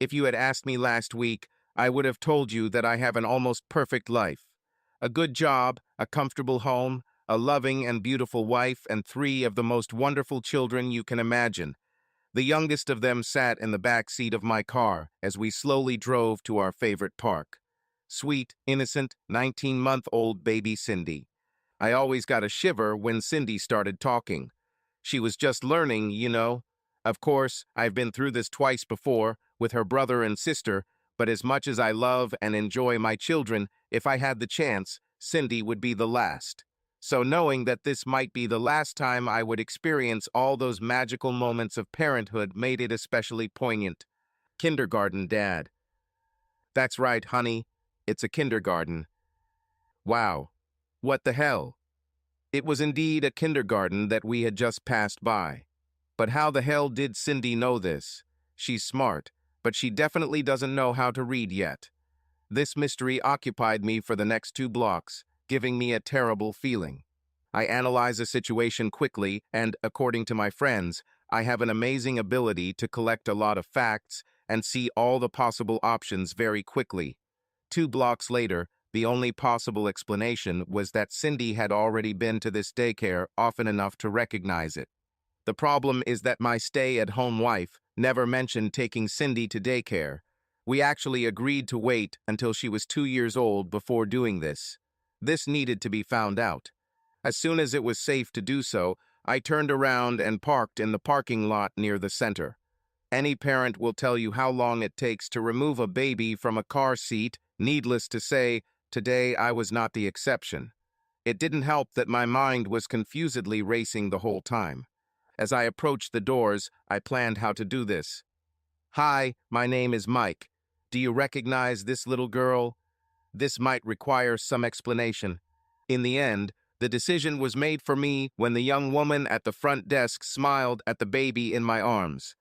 If you had asked me last week, I would have told you that I have an almost perfect life. A good job, a comfortable home, a loving and beautiful wife, and three of the most wonderful children you can imagine. The youngest of them sat in the back seat of my car as we slowly drove to our favorite park. Sweet, innocent, 19-month-old baby Cindy. I always got a shiver when Cindy started talking. She was just learning, you know. Of course, I've been through this twice before, with her brother and sister, but as much as I love and enjoy my children, if I had the chance, Cindy would be the last. So knowing that this might be the last time I would experience all those magical moments of parenthood made it especially poignant. Kindergarten, Dad. That's right, honey. It's a kindergarten. Wow. What the hell? It was indeed a kindergarten that we had just passed by. But how the hell did Cindy know this? She's smart, but she definitely doesn't know how to read yet. This mystery occupied me for the next 2 blocks, giving me a terrible feeling. I analyze a situation quickly, and, according to my friends, I have an amazing ability to collect a lot of facts and see all the possible options very quickly. 2 blocks later, the only possible explanation was that Cindy had already been to this daycare often enough to recognize it. The problem is that my stay-at-home wife never mentioned taking Cindy to daycare. We actually agreed to wait until she was 2 years old before doing this. This needed to be found out. As soon as it was safe to do so, I turned around and parked in the parking lot near the center. Any parent will tell you how long it takes to remove a baby from a car seat. Needless to say, today I was not the exception. It didn't help that my mind was confusedly racing the whole time. As I approached the doors, I planned how to do this. "Hi, my name is Mike. Do you recognize this little girl?" This might require some explanation. In the end, the decision was made for me when the young woman at the front desk smiled at the baby in my arms.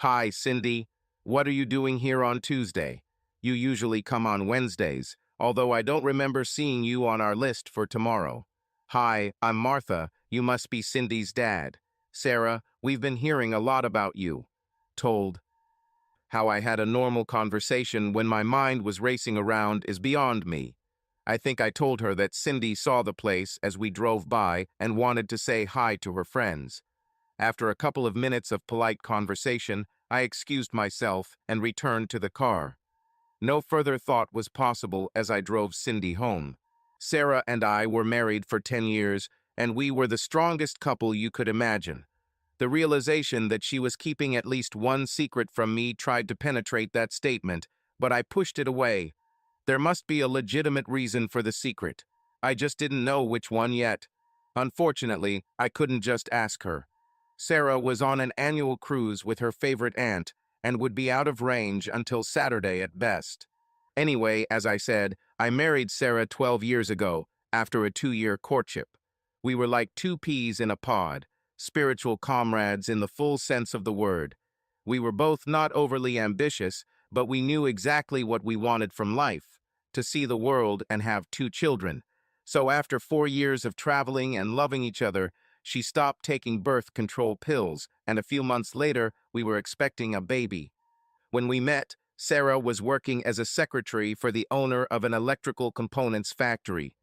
"Hi, Cindy. What are you doing here on Tuesday? You usually come on Wednesdays, although I don't remember seeing you on our list for tomorrow." "Hi, I'm Martha. You must be Cindy's dad. Sarah, we've been hearing a lot about you." Told. How I had a normal conversation when my mind was racing around is beyond me. I think I told her that Cindy saw the place as we drove by and wanted to say hi to her friends. After a couple of minutes of polite conversation, I excused myself and returned to the car. No further thought was possible as I drove Cindy home. Sarah and I were married for 10 years, and we were the strongest couple you could imagine. The realization that she was keeping at least one secret from me tried to penetrate that statement, but I pushed it away. There must be a legitimate reason for the secret. I just didn't know which one yet. Unfortunately, I couldn't just ask her. Sarah was on an annual cruise with her favorite aunt and would be out of range until Saturday at best. Anyway, as I said, I married Sarah 12 years ago, after a 2-year courtship. We were like 2 peas in a pod, spiritual comrades in the full sense of the word. We were both not overly ambitious, but we knew exactly what we wanted from life, to see the world and have 2 children. So after 4 years of traveling and loving each other, she stopped taking birth control pills, and a few months later, we were expecting a baby. When we met, Sarah was working as a secretary for the owner of an electrical components factory.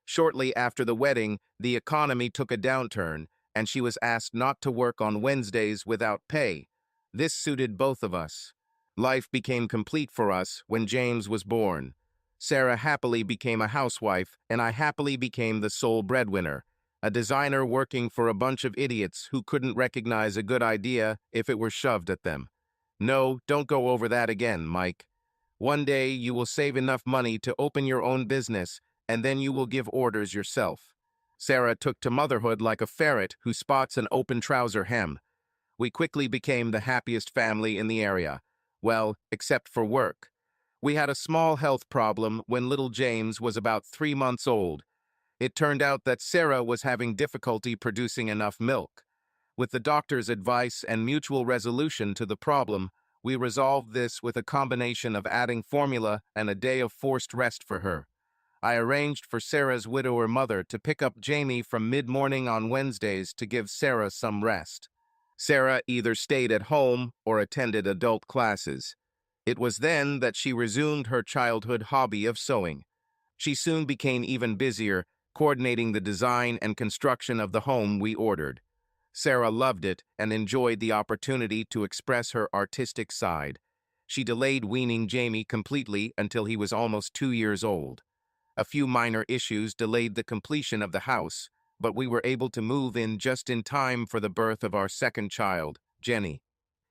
Shortly after the wedding, the economy took a downturn, and she was asked not to work on Wednesdays without pay. This suited both of us. Life became complete for us when James was born. Sarah happily became a housewife, and I happily became the sole breadwinner, a designer working for a bunch of idiots who couldn't recognize a good idea if it were shoved at them. No, don't go over that again, Mike. One day you will save enough money to open your own business, and then you will give orders yourself. Sarah took to motherhood like a ferret who spots an open trouser hem. We quickly became the happiest family in the area. Well, except for work. We had a small health problem when little James was about 3 months old. It turned out that Sarah was having difficulty producing enough milk. With the doctor's advice and mutual resolution to the problem, we resolved this with a combination of adding formula and a day of forced rest for her. I arranged for Sarah's widower mother to pick up Jamie from mid-morning on Wednesdays to give Sarah some rest. Sarah either stayed at home or attended adult classes. It was then that she resumed her childhood hobby of sewing. She soon became even busier, coordinating the design and construction of the home we ordered. Sarah loved it and enjoyed the opportunity to express her artistic side. She delayed weaning Jamie completely until he was almost 2 years old. A few minor issues delayed the completion of the house, but we were able to move in just in time for the birth of our second child, Jenny.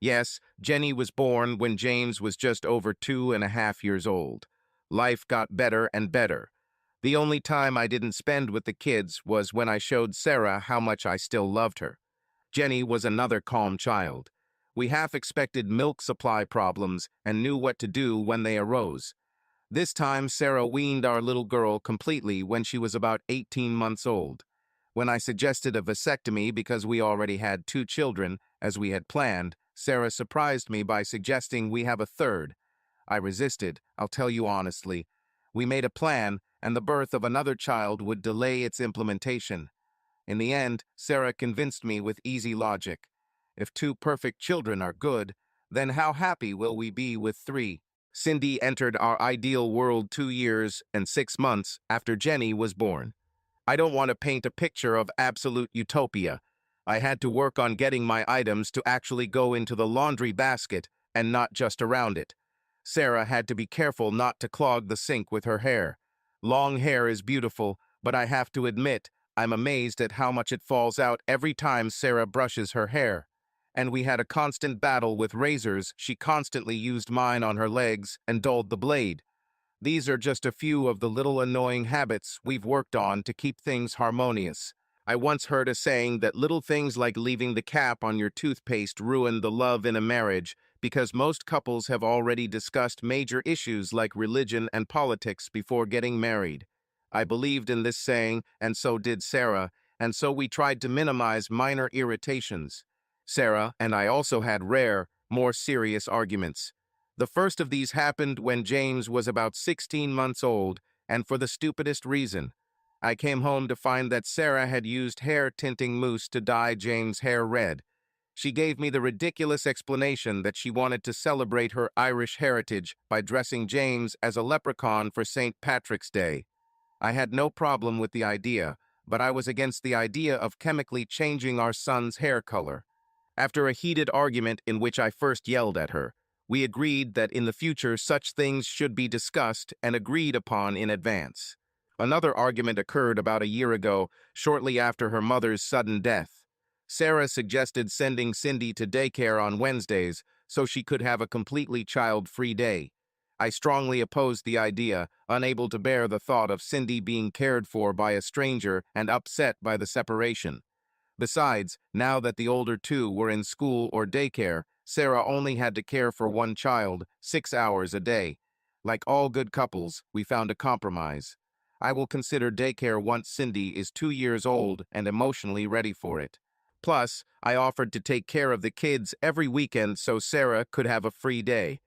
Yes, Jenny was born when James was just over 2.5 years old. Life got better and better. The only time I didn't spend with the kids was when I showed Sarah how much I still loved her. Jenny was another calm child. We half expected milk supply problems and knew what to do when they arose. This time, Sarah weaned our little girl completely when she was about 18 months old. When I suggested a vasectomy because we already had 2 children, as we had planned, Sarah surprised me by suggesting we have a third. I resisted, I'll tell you honestly. We made a plan, and the birth of another child would delay its implementation. In the end, Sarah convinced me with easy logic. If 2 perfect children are good, then how happy will we be with 3? Cindy entered our ideal world 2 years and 6 months after Jenny was born. I don't want to paint a picture of absolute utopia. I had to work on getting my items to actually go into the laundry basket and not just around it. Sarah had to be careful not to clog the sink with her hair. Long hair is beautiful, but I have to admit, I'm amazed at how much it falls out every time Sarah brushes her hair. And we had a constant battle with razors. She constantly used mine on her legs and dulled the blade. These are just a few of the little annoying habits we've worked on to keep things harmonious. I once heard a saying that little things like leaving the cap on your toothpaste ruin the love in a marriage because most couples have already discussed major issues like religion and politics before getting married. I believed in this saying, and so did Sarah, and so we tried to minimize minor irritations. Sarah and I also had rare, more serious arguments. The first of these happened when James was about 16 months old, and for the stupidest reason. I came home to find that Sarah had used hair tinting mousse to dye James' hair red. She gave me the ridiculous explanation that she wanted to celebrate her Irish heritage by dressing James as a leprechaun for St. Patrick's Day. I had no problem with the idea, but I was against the idea of chemically changing our son's hair color. After a heated argument in which I first yelled at her, we agreed that in the future such things should be discussed and agreed upon in advance. Another argument occurred about a year ago, shortly after her mother's sudden death. Sarah suggested sending Cindy to daycare on Wednesdays so she could have a completely child-free day. I strongly opposed the idea, unable to bear the thought of Cindy being cared for by a stranger and upset by the separation. Besides, now that the older 2 were in school or daycare, Sarah only had to care for one child, 6 hours a day. Like all good couples, we found a compromise. I will consider daycare once Cindy is 2 years old and emotionally ready for it. Plus, I offered to take care of the kids every weekend so Sarah could have a free day.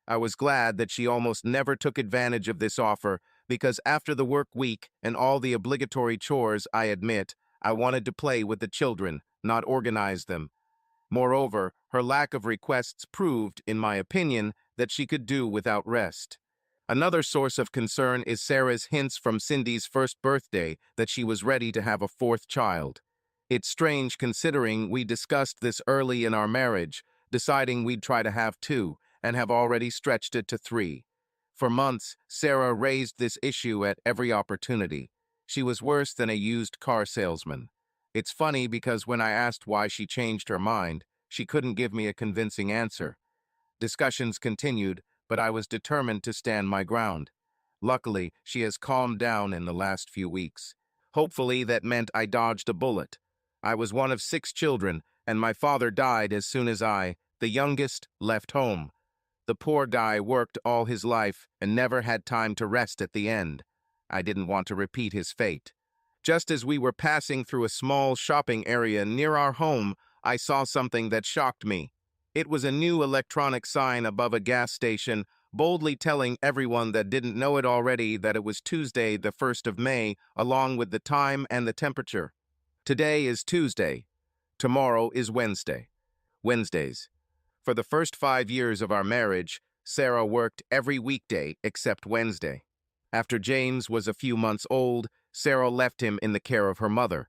I was glad that she almost never took advantage of this offer because after the work week and all the obligatory chores, I admit, I wanted to play with the children, not organize them. Moreover, her lack of requests proved, in my opinion, that she could do without rest. Another source of concern is Sarah's hints from Cindy's first birthday that she was ready to have a 4th child. It's strange considering we discussed this early in our marriage, deciding we'd try to have 2, and have already stretched it to 3. For months, Sarah raised this issue at every opportunity. She was worse than a used car salesman. It's funny because when I asked why she changed her mind, she couldn't give me a convincing answer. Discussions continued, but I was determined to stand my ground. Luckily, she has calmed down in the last few weeks. Hopefully, that meant I dodged a bullet. I was one of 6 children, and my father died as soon as I, the youngest, left home. The poor guy worked all his life and never had time to rest at the end. I didn't want to repeat his fate. Just as we were passing through a small shopping area near our home, I saw something that shocked me. It was a new electronic sign above a gas station, boldly telling everyone that didn't know it already that it was Tuesday, the 1st of May, along with the time and the temperature. Today is Tuesday. Tomorrow is Wednesday. Wednesdays. For the first 5 years of our marriage, Sarah worked every weekday except Wednesday. After James was a few months old, Sarah left him in the care of her mother.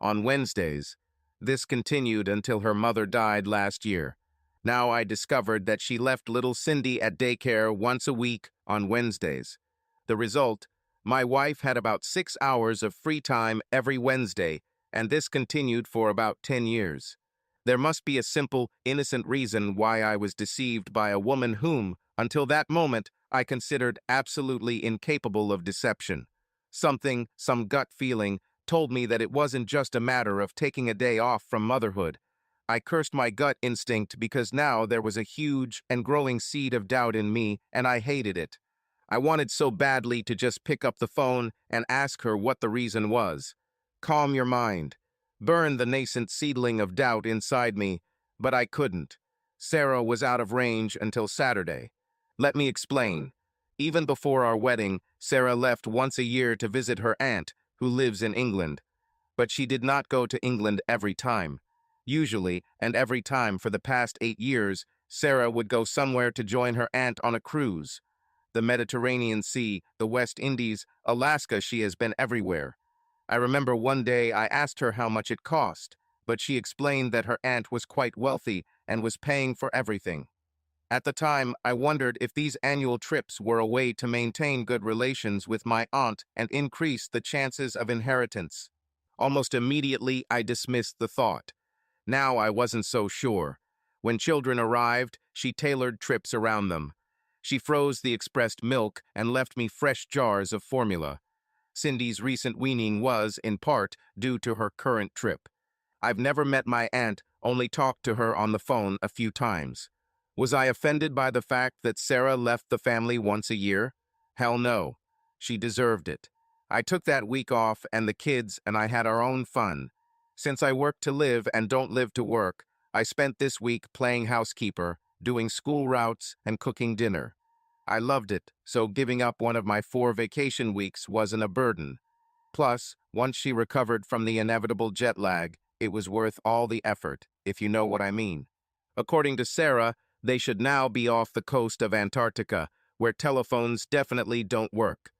On Wednesdays, this continued until her mother died last year. Now I discovered that she left little Cindy at daycare once a week on Wednesdays. The result, my wife had about 6 hours of free time every Wednesday, and this continued for about 10 years. There must be a simple, innocent reason why I was deceived by a woman whom, until that moment, I considered absolutely incapable of deception. Some gut feeling, told me that it wasn't just a matter of taking a day off from motherhood. I cursed my gut instinct because now there was a huge and growing seed of doubt in me, and I hated it. I wanted so badly to just pick up the phone and ask her what the reason was. Calm your mind. Burn the nascent seedling of doubt inside me, but I couldn't. Sarah was out of range until Saturday. Let me explain. Even before our wedding, Sarah left once a year to visit her aunt, who lives in England. But she did not go to England every time. Usually, and every time for the past 8 years, Sarah would go somewhere to join her aunt on a cruise. The Mediterranean Sea, the West Indies, Alaska, she has been everywhere. I remember one day I asked her how much it cost, but she explained that her aunt was quite wealthy and was paying for everything. At the time, I wondered if these annual trips were a way to maintain good relations with my aunt and increase the chances of inheritance. Almost immediately, I dismissed the thought. Now I wasn't so sure. When children arrived, she tailored trips around them. She froze the expressed milk and left me fresh jars of formula. Cindy's recent weaning was, in part, due to her current trip. I've never met my aunt, only talked to her on the phone a few times. Was I offended by the fact that Sarah left the family once a year? Hell no. She deserved it. I took that week off and the kids and I had our own fun. Since I work to live and don't live to work, I spent this week playing housekeeper, doing school routes, and cooking dinner. I loved it, so giving up one of my 4 vacation weeks wasn't a burden. Plus, once she recovered from the inevitable jet lag, it was worth all the effort, if you know what I mean. According to Sarah, they should now be off the coast of Antarctica, where telephones definitely don't work.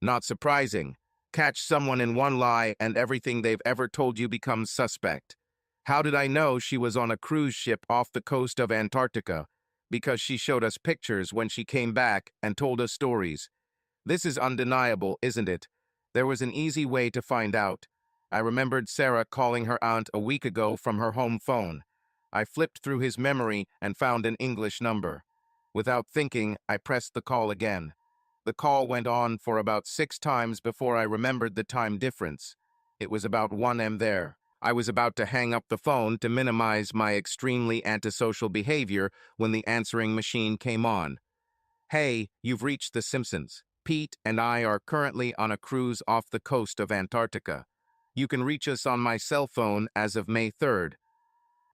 Not surprising. Catch someone in one lie and everything they've ever told you becomes suspect. How did I know she was on a cruise ship off the coast of Antarctica? Because she showed us pictures when she came back and told us stories. This is undeniable, isn't it? There was an easy way to find out. I remembered Sarah calling her aunt a week ago from her home phone. I flipped through his memory and found an English number. Without thinking, I pressed the call again. The call went on for about 6 times before I remembered the time difference. It was about 1 a.m. there. I was about to hang up the phone to minimize my extremely antisocial behavior when the answering machine came on. Hey, you've reached The Simpsons. Pete and I are currently on a cruise off the coast of Antarctica. You can reach us on my cell phone as of May 3rd.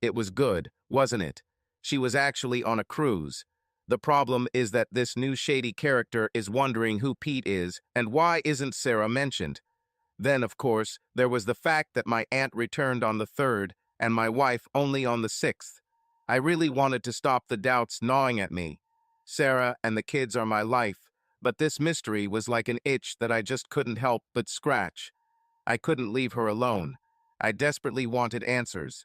It was good, wasn't it? She was actually on a cruise. The problem is that this new shady character is wondering who Pete is and why isn't Sarah mentioned. Then, of course, there was the fact that my aunt returned on the 3rd and my wife only on the 6th. I really wanted to stop the doubts gnawing at me. Sarah and the kids are my life, but this mystery was like an itch that I just couldn't help but scratch. I couldn't leave her alone. I desperately wanted answers.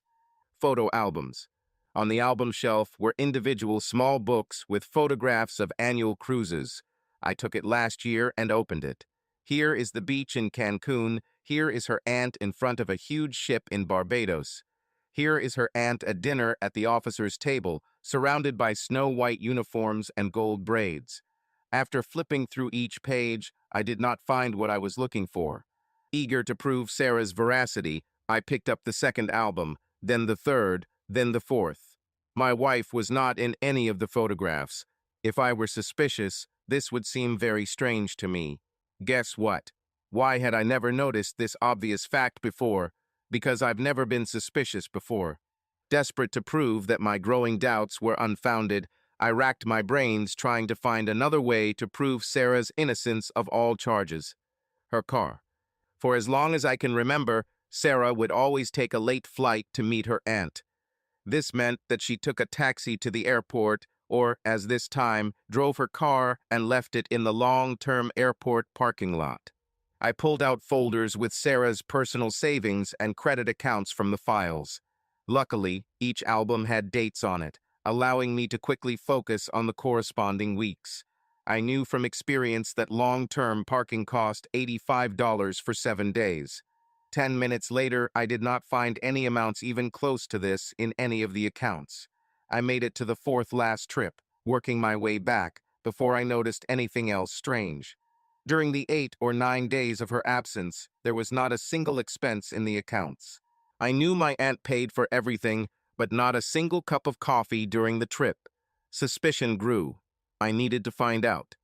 Photo albums. On the album shelf were individual small books with photographs of annual cruises. I took it last year and opened it. Here is the beach in Cancun. Here is her aunt in front of a huge ship in Barbados. Here is her aunt at dinner at the officer's table, surrounded by snow-white uniforms and gold braids. After flipping through each page, I did not find what I was looking for. Eager to prove Sarah's veracity, I picked up the 2nd album, then the 3rd, then the 4th. My wife was not in any of the photographs. If I were suspicious, this would seem very strange to me. Guess what? Why had I never noticed this obvious fact before? Because I've never been suspicious before. Desperate to prove that my growing doubts were unfounded, I racked my brains trying to find another way to prove Sarah's innocence of all charges. Her car. For as long as I can remember, Sarah would always take a late flight to meet her aunt. This meant that she took a taxi to the airport or, as this time, drove her car and left it in the long-term airport parking lot. I pulled out folders with Sarah's personal savings and credit accounts from the files. Luckily, each album had dates on it, allowing me to quickly focus on the corresponding weeks. I knew from experience that long-term parking cost $85 for 7 days. 10 minutes later, I did not find any amounts even close to this in any of the accounts. I made it to the fourth last trip, working my way back, before I noticed anything else strange. During the 8 or 9 days of her absence, there was not a single expense in the accounts. I knew my aunt paid for everything, but not a single cup of coffee during the trip. Suspicion grew. I needed to find out.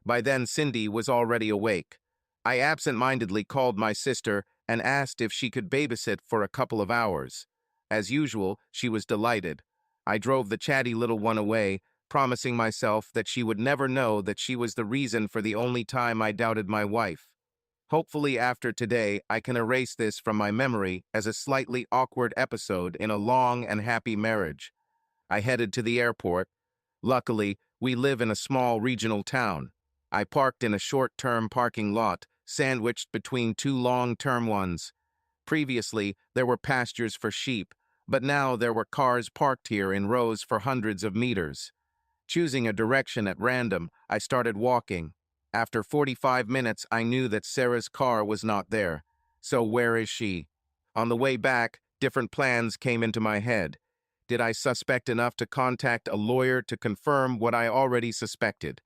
By then, Cindy was already awake. I absent-mindedly called my sister and asked if she could babysit for a couple of hours. As usual, she was delighted. I drove the chatty little one away, promising myself that she would never know that she was the reason for the only time I doubted my wife. Hopefully after today, I can erase this from my memory as a slightly awkward episode in a long and happy marriage. I headed to the airport. Luckily, we live in a small regional town. I parked in a short-term parking lot, sandwiched between two long-term ones. Previously, there were pastures for sheep, but now there were cars parked here in rows for hundreds of meters. Choosing a direction at random, I started walking. After 45 minutes, I knew that Sarah's car was not there. So where is she? On the way back, different plans came into my head. Did I suspect enough to contact a lawyer to confirm what I already suspected?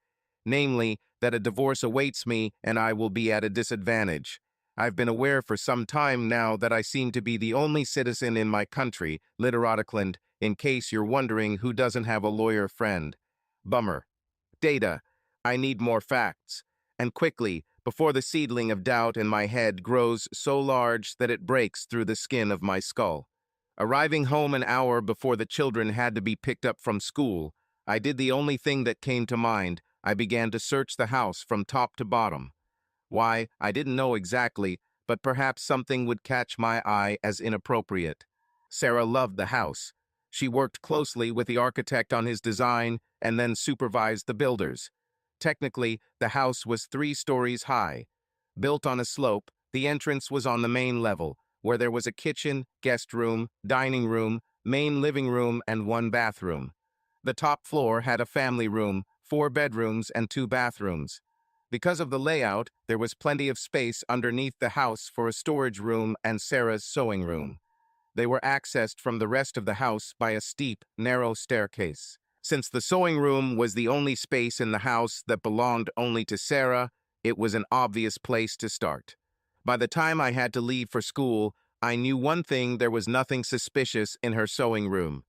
Namely, that a divorce awaits me and I will be at a disadvantage. I've been aware for some time now that I seem to be the only citizen in my country, Literaticland, in case you're wondering who doesn't have a lawyer friend. Bummer. Data. I need more facts. And quickly, before the seedling of doubt in my head grows so large that it breaks through the skin of my skull. Arriving home an hour before the children had to be picked up from school, I did the only thing that came to mind. I began to search the house from top to bottom. Why, I didn't know exactly, but perhaps something would catch my eye as inappropriate. Sarah loved the house. She worked closely with the architect on his design and then supervised the builders. Technically, the house was 3 stories high. Built on a slope, the entrance was on the main level, where there was a kitchen, guest room, dining room, main living room, and 1 bathroom. The top floor had a family room, 4 bedrooms, and 2 bathrooms. Because of the layout, there was plenty of space underneath the house for a storage room and Sarah's sewing room. They were accessed from the rest of the house by a steep, narrow staircase. Since the sewing room was the only space in the house that belonged only to Sarah, it was an obvious place to start. By the time I had to leave for school, I knew one thing: there was nothing suspicious in her sewing room.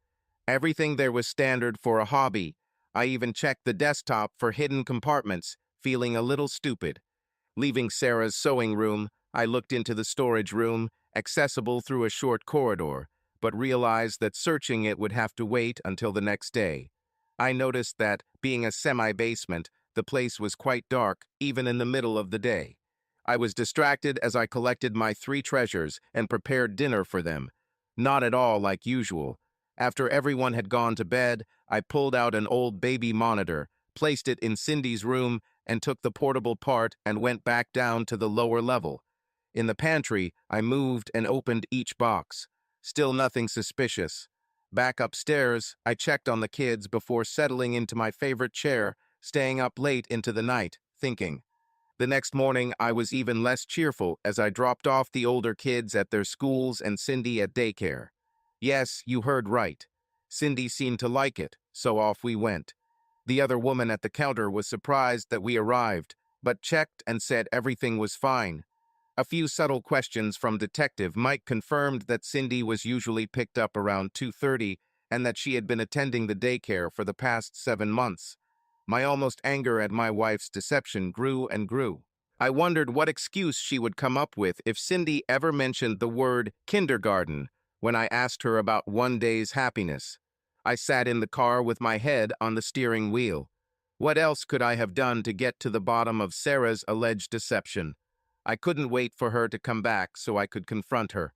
Everything there was standard for a hobby. I even checked the desktop for hidden compartments, feeling a little stupid. Leaving Sarah's sewing room, I looked into the storage room, accessible through a short corridor, but realized that searching it would have to wait until the next day. I noticed that, being a semi-basement, the place was quite dark, even in the middle of the day. I was distracted as I collected my 3 treasures and prepared dinner for them. Not at all like usual. After everyone had gone to bed, I pulled out an old baby monitor, placed it in Cindy's room, and took the portable part and went back down to the lower level. In the pantry, I moved and opened each box. Still nothing suspicious. Back upstairs, I checked on the kids before settling into my favorite chair, staying up late into the night, thinking. The next morning, I was even less cheerful as I dropped off the older kids at their schools and Cindy at daycare. Yes, you heard right. Cindy seemed to like it, so off we went. The other woman at the counter was surprised that we arrived, but checked and said everything was fine. A few subtle questions from Detective Mike confirmed that Cindy was usually picked up around 2:30 and that she had been attending the daycare for the past 7 months. My almost anger at my wife's deception grew and grew. I wondered what excuse she would come up with if Cindy ever mentioned the word kindergarten when I asked her about one day's happiness. I sat in the car with my head on the steering wheel. What else could I have done to get to the bottom of Sarah's alleged deception? I couldn't wait for her to come back so I could confront her.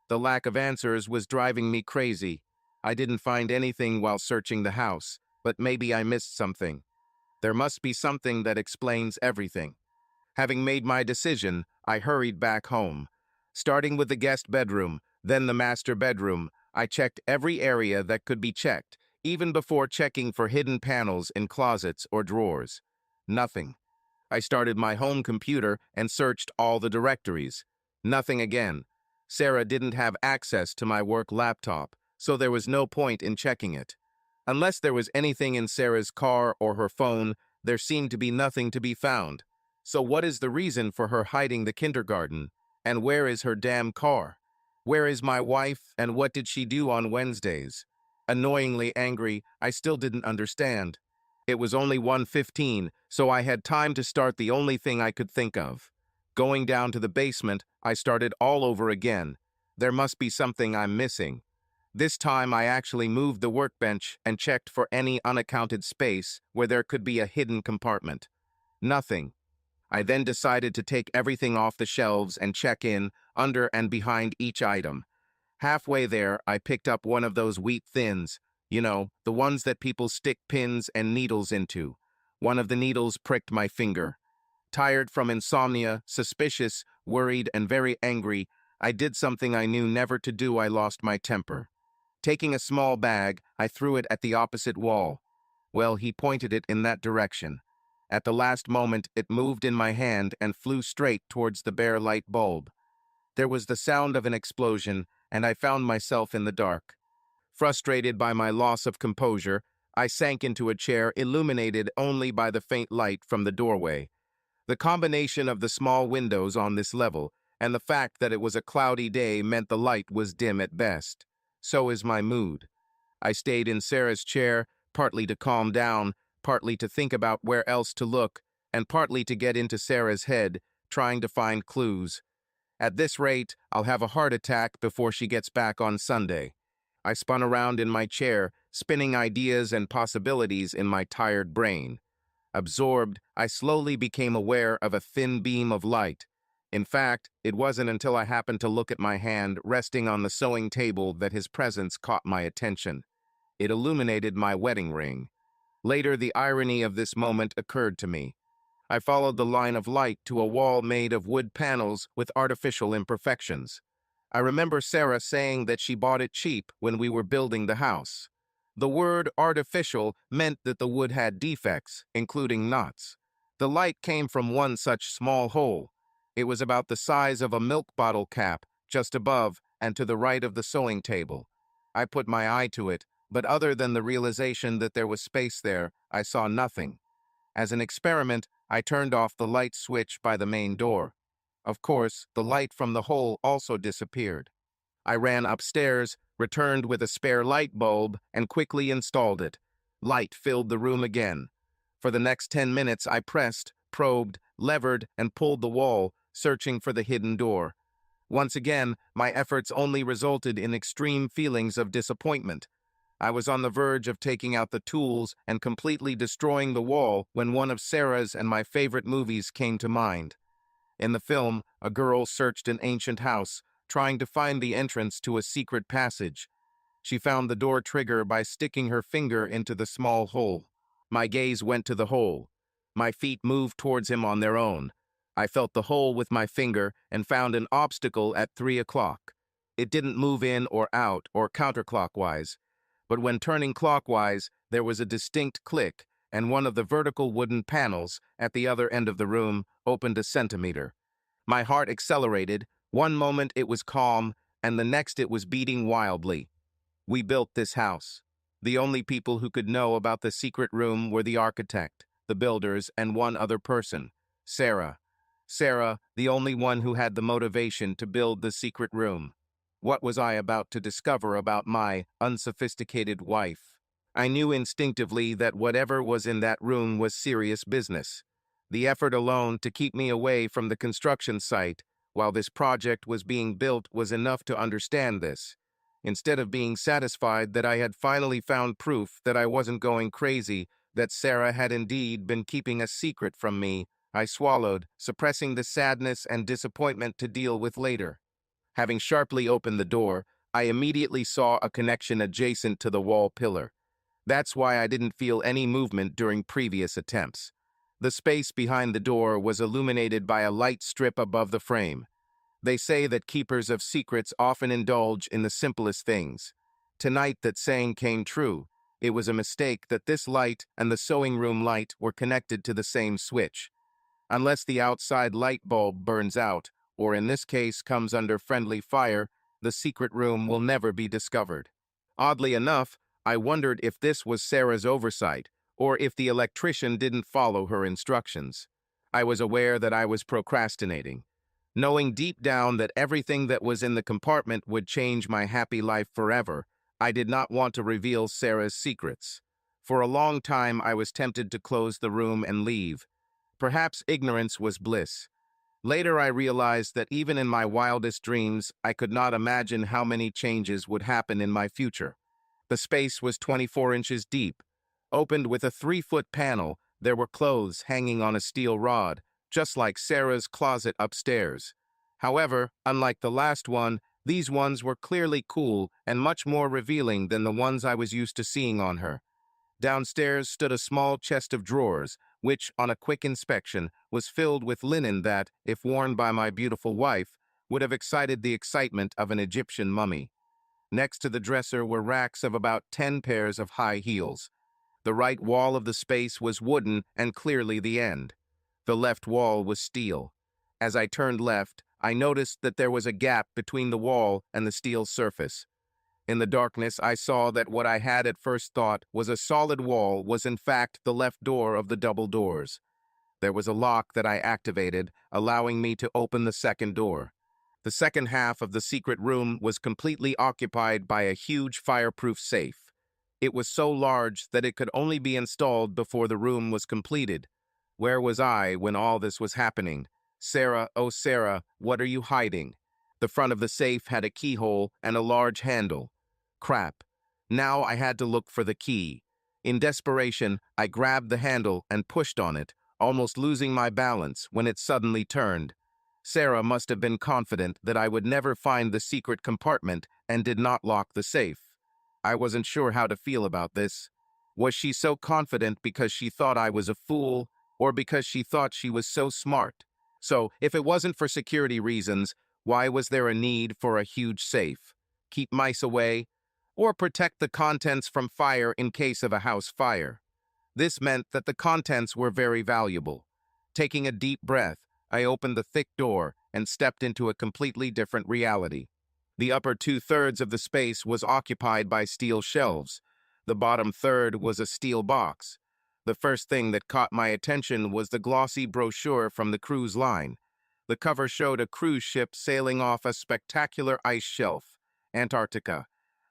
The lack of answers was driving me crazy. I didn't find anything while searching the house. but maybe I missed something. There must be something that explains everything. Having made my decision, I hurried back home. Starting with the guest bedroom, then the master bedroom, I checked every area that could be checked, even before checking for hidden panels in closets or drawers. Nothing. I started my home computer and searched all the directories. Nothing again. Sarah didn't have access to my work laptop, so there was no point in checking it. Unless there was anything in Sarah's car or her phone, there seemed to be nothing to be found. So what is the reason for her hiding the kindergarten? And where is her damn car? Where is my wife, and what did she do on Wednesdays? Annoyingly angry, I still didn't understand. It was only 1:15, so I had time to start the only thing I could think of. Going down to the basement, I started all over again. There must be something I'm missing. This time I actually moved the workbench and checked for any unaccounted space where there could be a hidden compartment. Nothing. I then decided to take everything off the shelves and check in, under and behind each item. Halfway there, I picked up one of those wheat thins, the ones that people stick pins and needles into. One of the needles pricked my finger. Tired from insomnia, suspicious, worried, and very angry, I did something I knew never to do. I lost my temper. Taking a small bag, I threw it at the opposite wall. Well, he pointed it in that direction. At the last moment, it moved in my hand and flew straight towards the bare light bulb. There was the sound of an explosion, and I found myself in the dark. Frustrated by my loss of composure, I sank into a chair illuminated only by the faint light from the doorway. The combination of the small windows on this level and the fact that it was a cloudy day meant the light was dim at best. So is my mood. I stayed in Sarah's chair, partly to calm down, partly to think about where else to look, and partly to get into Sarah's head, trying to find clues. At this rate, I'll have a heart attack before she gets back on Sunday. I spun around in my chair, spinning ideas and possibilities in my tired brain. Absorbed, I slowly became aware of a thin beam of light. In fact, it wasn't until I happened to look at my hand resting on the sewing table that his presence caught my attention. It illuminated my wedding ring. Later, the irony of this moment occurred to me. I followed the line of light to a wall made of wood panels with artificial imperfections. I remember Sarah saying that she bought it cheap when we were building the house. The word artificial meant that the wood had defects, including knots. The light came from one such small hole. It was about the size of a milk bottle cap, just above and to the right of the sewing table. I put my eye to it, but other than the realization that there was space there, I saw nothing. As an experiment, I turned off the light switch by the main door. Of course, the light from the hole also disappeared. I ran upstairs, returned with a spare light bulb, and quickly installed it. Light filled the room again. For the next 10 minutes, I pressed, probed, levered, and pulled the wall, searching for the hidden door. Once again, my efforts only resulted in extreme feelings of disappointment. I was on the verge of taking out the tools and completely destroying the wall when one of Sarah's and my favorite movies came to mind. In the film, a girl searched an ancient house, trying to find the entrance to a secret passage. She found the door trigger by sticking her finger into the small hole. My gaze went to the hole. My feet moved towards him on their own. I felt the hole with my finger and found an obstacle at 3 o'clock. It didn't move in or out or counterclockwise, but when turning clockwise, there was a distinct click, and one of the vertical wooden panels at the other end of the room opened a centimeter. My heart accelerated. One moment it was calm, and the next it was beating wildly. We built this house. The only people who could know about the secret room were the architect, the builders, and one other person, Sarah. Sarah, the only one who had the motivation to build the secret room. What was I about to discover about my unsophisticated wife? I knew instinctively that whatever was in that room was serious business. The effort alone to keep me away from the construction site while this project was being built was enough to understand this. Instead of being satisfied that I had finally found proof that I wasn't going crazy, that Sarah had indeed been keeping a secret from me, I swallowed, suppressing the sadness and disappointment to deal with later. Having sharply opened the door, I immediately saw a connection adjacent to the wall pillar. That's why I didn't feel any movement during previous attempts. The space behind the door was illuminated by a light strip above the frame. They say that keepers of secrets often indulge in the simplest things. Tonight that saying came true. It was a mistake that this light and the sewing room light were connected to the same switch. Unless the outside light bulb burns out, or in this case comes under friendly fire, the secret room will never be discovered. Oddly enough, I wondered if this was Sarah's oversight, or if the electrician didn't follow her instructions. I was aware that I was procrastinating. Knowing deep down that everything that was in the compartment would change my happy life forever, I did not want to reveal Sarah's secrets. For a long time I was tempted to close the room and leave. Perhaps ignorance was bliss. Later I realized that even in my wildest dreams, I could not imagine how many changes would happen in my future. The space was 24 inches deep. Opened with a 3-foot panel, there were clothes hanging on a steel rod, just like Sarah's closet upstairs. However, unlike the last one, these ones were clearly cool and much more revealing than the ones I was used to seeing on her. Downstairs stood a small chest of drawers, which, on a quick inspection, was filled with linen that, if worn by my beautiful wife, would have excited the excitement of an Egyptian mummy. Next to the dresser were racks of about 10 pairs of high heels. The right wall of the space was wooden and clearly the end. The left wall was steel. As I turned left, I noticed that there was a gap between the wall and the steel surface. In the darkness, I saw that what I had at first thought was a solid wall was in fact the left door of the double doors. There was a lock that I activated, allowing me to open the second door. The second half of the secret room was completely occupied by a huge fireproof safe. It was so large that it could only be installed before the room was completed. Where was I when all this was happening? Sarah, oh Sarah, what are you hiding? The front of the safe had a keyhole and a large handle. Crap. Now I had to look for the key. In desperation, I grabbed the handle and pushed on it, almost losing my balance when it suddenly turned. Sarah must have been confident that I would never find the secret compartment and did not lock the safe. I wasn't sure how to feel about this. Was she so confident because she thought I was a fool, or because she thought she was so smart? So, if it wasn't for security reasons, why was there a need for a huge safe? Keep mice away? Or protect the contents from fire in case of a house fire? This meant that the contents were very valuable. Taking a deep breath, I opened the thick door and stepped into a completely different reality. The upper 2/3 of the space was occupied by steel shelves. The bottom third was a steel box. The first thing that caught my attention was the glossy brochure from the cruise line. The cover showed a cruise ship sailing off a spectacular ice shelf, Antarctica.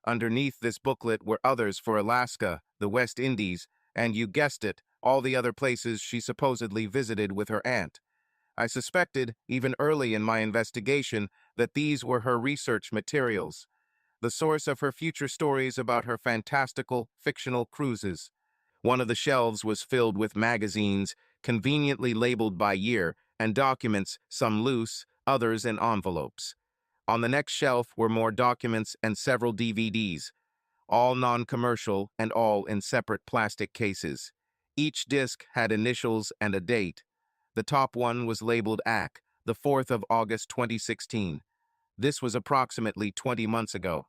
Underneath this booklet were others for Alaska, the West Indies, and you guessed it, all the other places she supposedly visited with her aunt. I suspected, even early in my investigation, that these were her research materials, the source of her future stories about her fantastical, fictional cruises. One of the shelves was filled with magazines, conveniently labeled by year, and documents, some loose, others in envelopes. On the next shelf were more documents and several DVDs, all non-commercial and all in separate plastic cases. Each disc had initials and a date. The top one was labeled AC, the 4th of August 2016. This was approximately 20 months ago.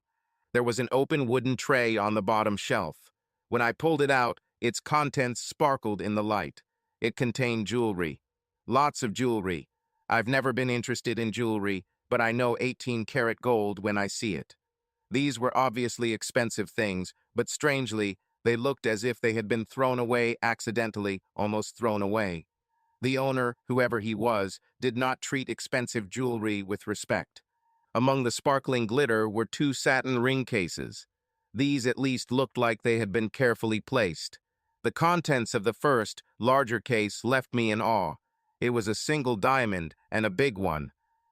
There was an open wooden tray on the bottom shelf. When I pulled it out, its contents sparkled in the light. It contained jewelry. Lots of jewelry. I've never been interested in jewelry, but I know 18-karat gold when I see it. These were obviously expensive things, but strangely, they looked as if they had been thrown away accidentally, almost thrown away. The owner, whoever he was, did not treat expensive jewelry with respect. Among the sparkling glitter were 2 satin ring cases. These at least looked like they had been carefully placed. The contents of the first, larger case left me in awe. It was a single diamond, and a big one.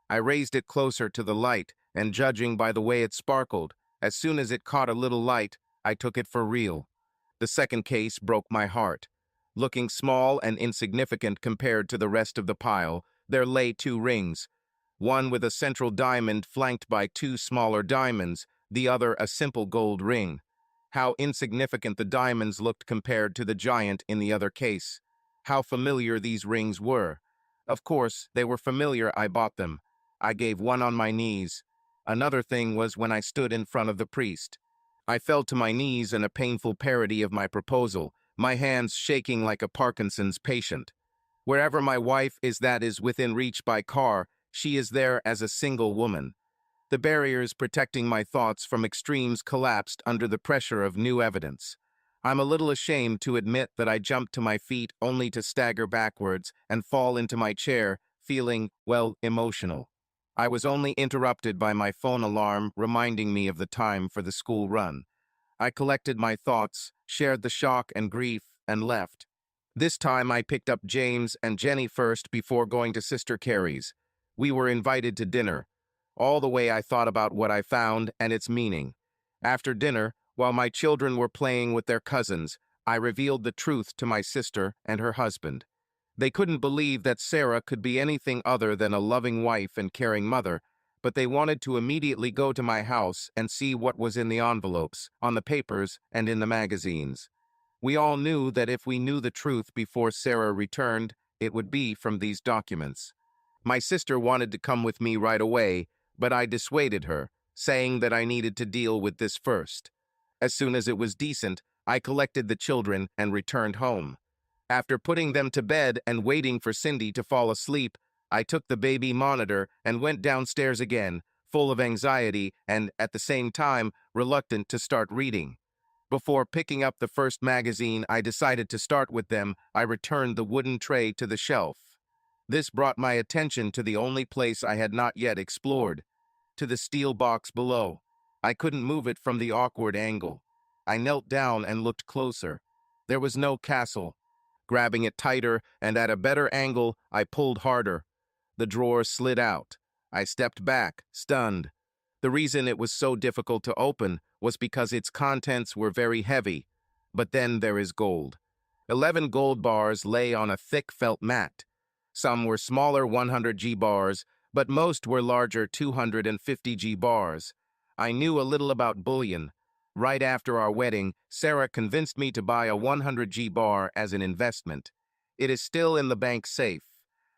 I raised it closer to the light, and judging by the way it sparkled, as soon as it caught a little light, I took it for real. The second case broke my heart. Looking small and insignificant compared to the rest of the pile, there lay 2 rings, one with a central diamond flanked by 2 smaller diamonds, the other a simple gold ring. How insignificant the diamonds looked compared to the giant in the other case. How familiar these rings were. Of course, they were familiar. I bought them. I gave one on my knees. Another thing was when I stood in front of the priest. I fell to my knees in a painful parody of my proposal, my hands shaking like a Parkinson's patient. Wherever my wife is that is within reach by car, she is there as a single woman. The barriers protecting my thoughts from extremes collapsed under the pressure of new evidence. I'm a little ashamed to admit that I jumped to my feet only to stagger backwards and fall into my chair, feeling, well, emotional. I was only interrupted by my phone alarm reminding me of the time for the school run. I collected my thoughts, shared the shock and grief, and left. This time I picked up James and Jenny first before going to Sister Carrie's. We were invited to dinner. All the way I thought about what I found and its meaning. After dinner, while my children were playing with their cousins, I revealed the truth to my sister and her husband. They couldn't believe that Sarah could be anything other than a loving wife and caring mother, but they wanted to immediately go to my house and see what was in the envelopes, on the papers, and in the magazines. We all knew that if we knew the truth before Sarah returned, it would be from these documents. My sister wanted to come with me right away, but I dissuaded her, saying that I needed to deal with this first. As soon as it was decent, I collected the children and returned home. After putting them to bed and waiting for Cindy to fall asleep, I took the baby monitor and went downstairs again, full of anxiety and, at the same time, reluctant to start reading. Before picking up the first magazine I decided to start with them, I returned the wooden tray to the shelf. This brought my attention to the only place I had not yet explored, to the steel box below. I couldn't move it from the awkward angle. I knelt down and looked closer. There was no castle. Grabbing it tighter and at a better angle, I pulled harder. The drawer slid out. I stepped back, stunned. The reason it was so difficult to open was because its contents were very heavy. But then there is gold. 11 gold bars lay on a thick felt mat. Some were smaller 100G bars, but most were larger 250G bars. I knew a little about bullion. Right after our wedding, Sarah convinced me to buy a 100G bar as an investment. It is still in the bank safe.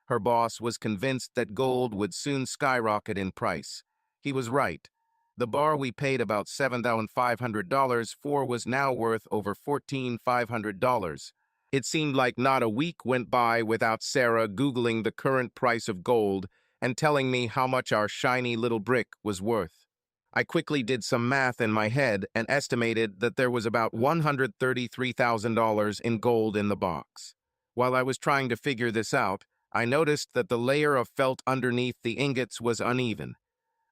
Her boss was convinced that gold would soon skyrocket in price. He was right. The bar we paid about $7,500 for was now worth over $14,500. It seemed like not a week went by without Sarah Googling the current price of gold and telling me how much our shiny little brick was worth. I quickly did some math in my head and estimated that there was about $133,000 in gold in the box. While I was trying to figure this out, I noticed that the layer of felt underneath the ingots was uneven.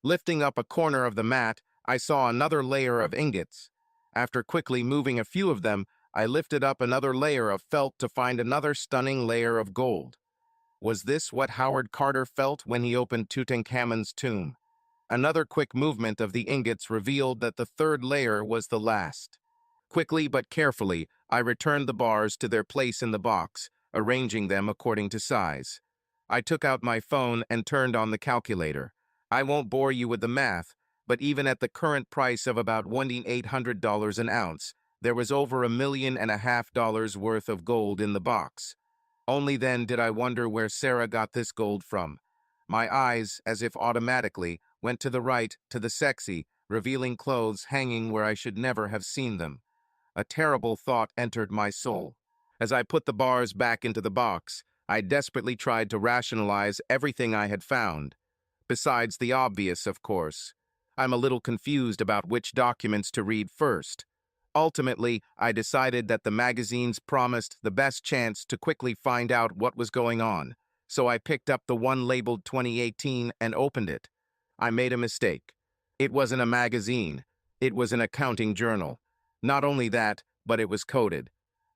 Lifting up a corner of the mat, I saw another layer of ingots. After quickly moving a few of them, I lifted up another layer of felt to find another stunning layer of gold. Was this what Howard Carter felt when he opened Tutankhamun's tomb? Another quick movement of the ingots revealed that the third layer was the last. Quickly but carefully, I returned the bars to their place in the box, arranging them according to size. I took out my phone and turned on the calculator. I won't bore you with the math, but even at the current price of about $1,800 an ounce, there was over $1.5 million worth of gold in the box. Only then did I wonder where Sarah got this gold from. My eyes, as if automatically, went to the right, to the sexy, revealing clothes hanging where I should never have seen them. A terrible thought entered my soul. As I put the bars back into the box, I desperately tried to rationalize everything I had found. Besides the obvious, of course. I'm a little confused about which documents to read first. Ultimately, I decided that the magazines promised the best chance to quickly find out what was going on, so I picked up the one labeled 2018 and opened it. I made a mistake. It wasn't a magazine. It was an accounting journal. Not only that, but it was coded.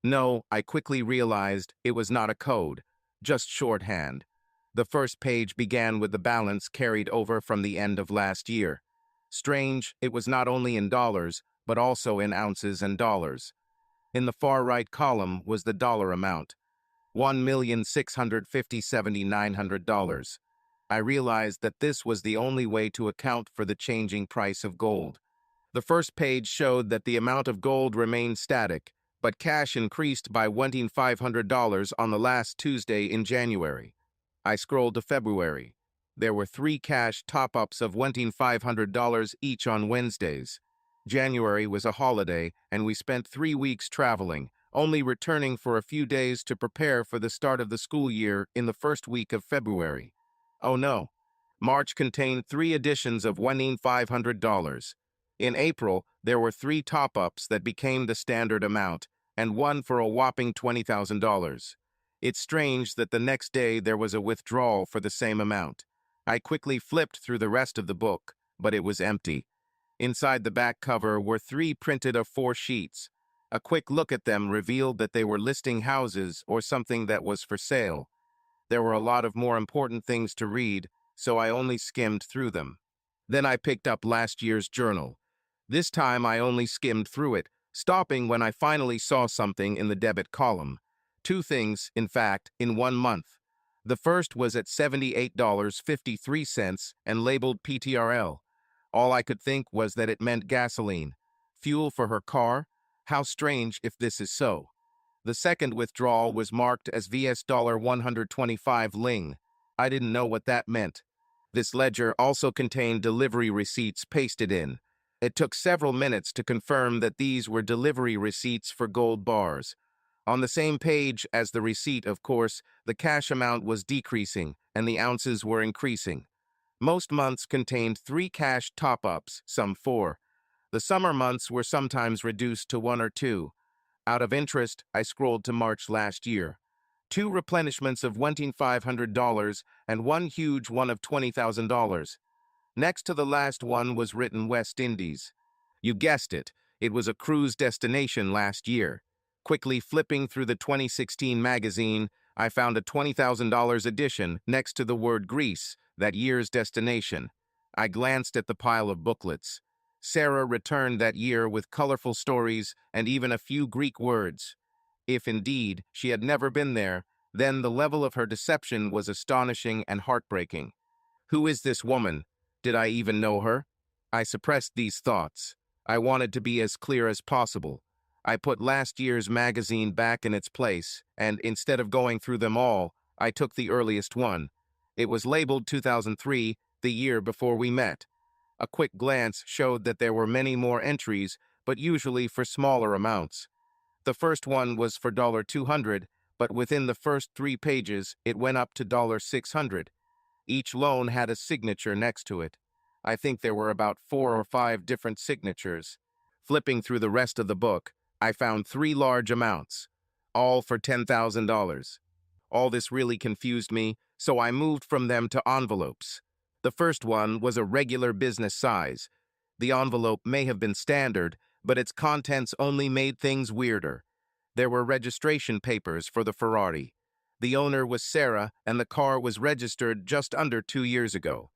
No, I quickly realized it was not a code, just shorthand. The first page began with the balance carried over from the end of last year. Strange, it was not only in dollars, but also in ounces and dollars. In the far right column was the dollar amount, $1,650,900. I realized that this was the only way to account for the changing price of gold. The first page showed that the amount of gold remained static, but cash increased by $1,500 on the last Tuesday in January. I scrolled to February. There were 3 cash top-ups of $1,500 each on Wednesdays. January was a holiday, and we spent 3 weeks traveling, only returning for a few days to prepare for the start of the school year in the first week of February. Oh no. March contained 3 editions of $1,500. In April, there were 3 top-ups that became the standard amount, and one for a whopping $20,000. It's strange that the next day there was a withdrawal for the same amount. I quickly flipped through the rest of the book, but it was empty. Inside the back cover were 3 printed of 4 sheets. A quick look at them revealed that they were listing houses or something that was for sale. There were a lot of more important things to read, so I only skimmed through them. Then I picked up last year's journal. This time I only skimmed through it, stopping when I finally saw something in the debit column. 2 things, in fact, in 1 month. The first was at $78.53 and labeled PTRL. All I could think was that it meant gasoline. Fuel for her car? How strange if this is so. The second withdrawal was marked as $125 Ling. I didn't know what that meant. This ledger also contained delivery receipts pasted in. It took several minutes to confirm that these were delivery receipts for gold bars. On the same page as the receipt, of course, the cash amount was decreasing and the ounces were increasing. Most months contained 3 cash top-ups, some 4. The summer months were sometimes reduced to 1 or 2. Out of interest, I scrolled to March last year. 2 replenishments of $1,500 and 1 huge one of $20,000. Next to the last one was written West Indies. You guessed it, it was a cruise destination last year. Quickly flipping through the 2016 magazine, I found a $20,000 edition next to the word Greece, that year's destination. I glanced at the pile of booklets. Sarah returned that year with colorful stories and even a few Greek words. If indeed she had never been there, then the level of her deception was astonishing and heartbreaking. Who is this woman? Did I even know her? I suppressed these thoughts. I wanted to be as clear as possible. I put last year's magazine back in its place, and instead of going through them all, I took the earliest one. It was labeled 2003, the year before we met. A quick glance showed that there were many more entries, but usually for smaller amounts. The first one was for $200, but within the first 3 pages, it went up to $600. Each loan had a signature next to it. I think there were about 4 or 5 different signatures. Flipping through the rest of the book, I found 3 large amounts, all for $10,000. All this really confused me, so I moved from them to envelopes. The first one was a regular business size. The envelope may have been standard, but its contents only made things weirder. There were registration papers for the Ferrari. The owner was Sarah, and the car was registered just under 2 years ago.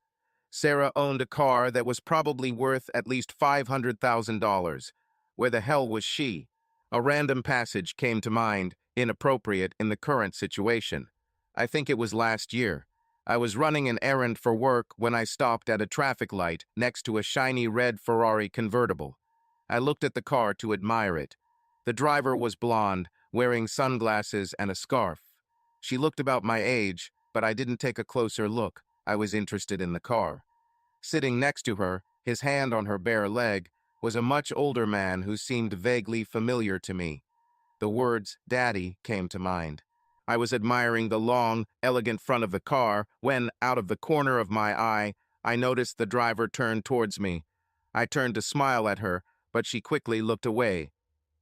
Sarah owned a car that was probably worth at least $500,000. Where the hell was she? A random passage came to mind, inappropriate in the current situation. I think it was last year. I was running an errand for work when I stopped at a traffic light next to a shiny red Ferrari convertible. I looked at the car to admire it. The driver was blonde, wearing sunglasses and a scarf. She looked about my age, but I didn't take a closer look. I was interested in the car. Sitting next to her, his hand on her bare leg, was a much older man who seemed vaguely familiar to me. The words "Daddy" came to mind. I was admiring the long, elegant front of the car when, out of the corner of my eye, I noticed the driver turn towards me. I turned to smile at her, but she quickly looked away.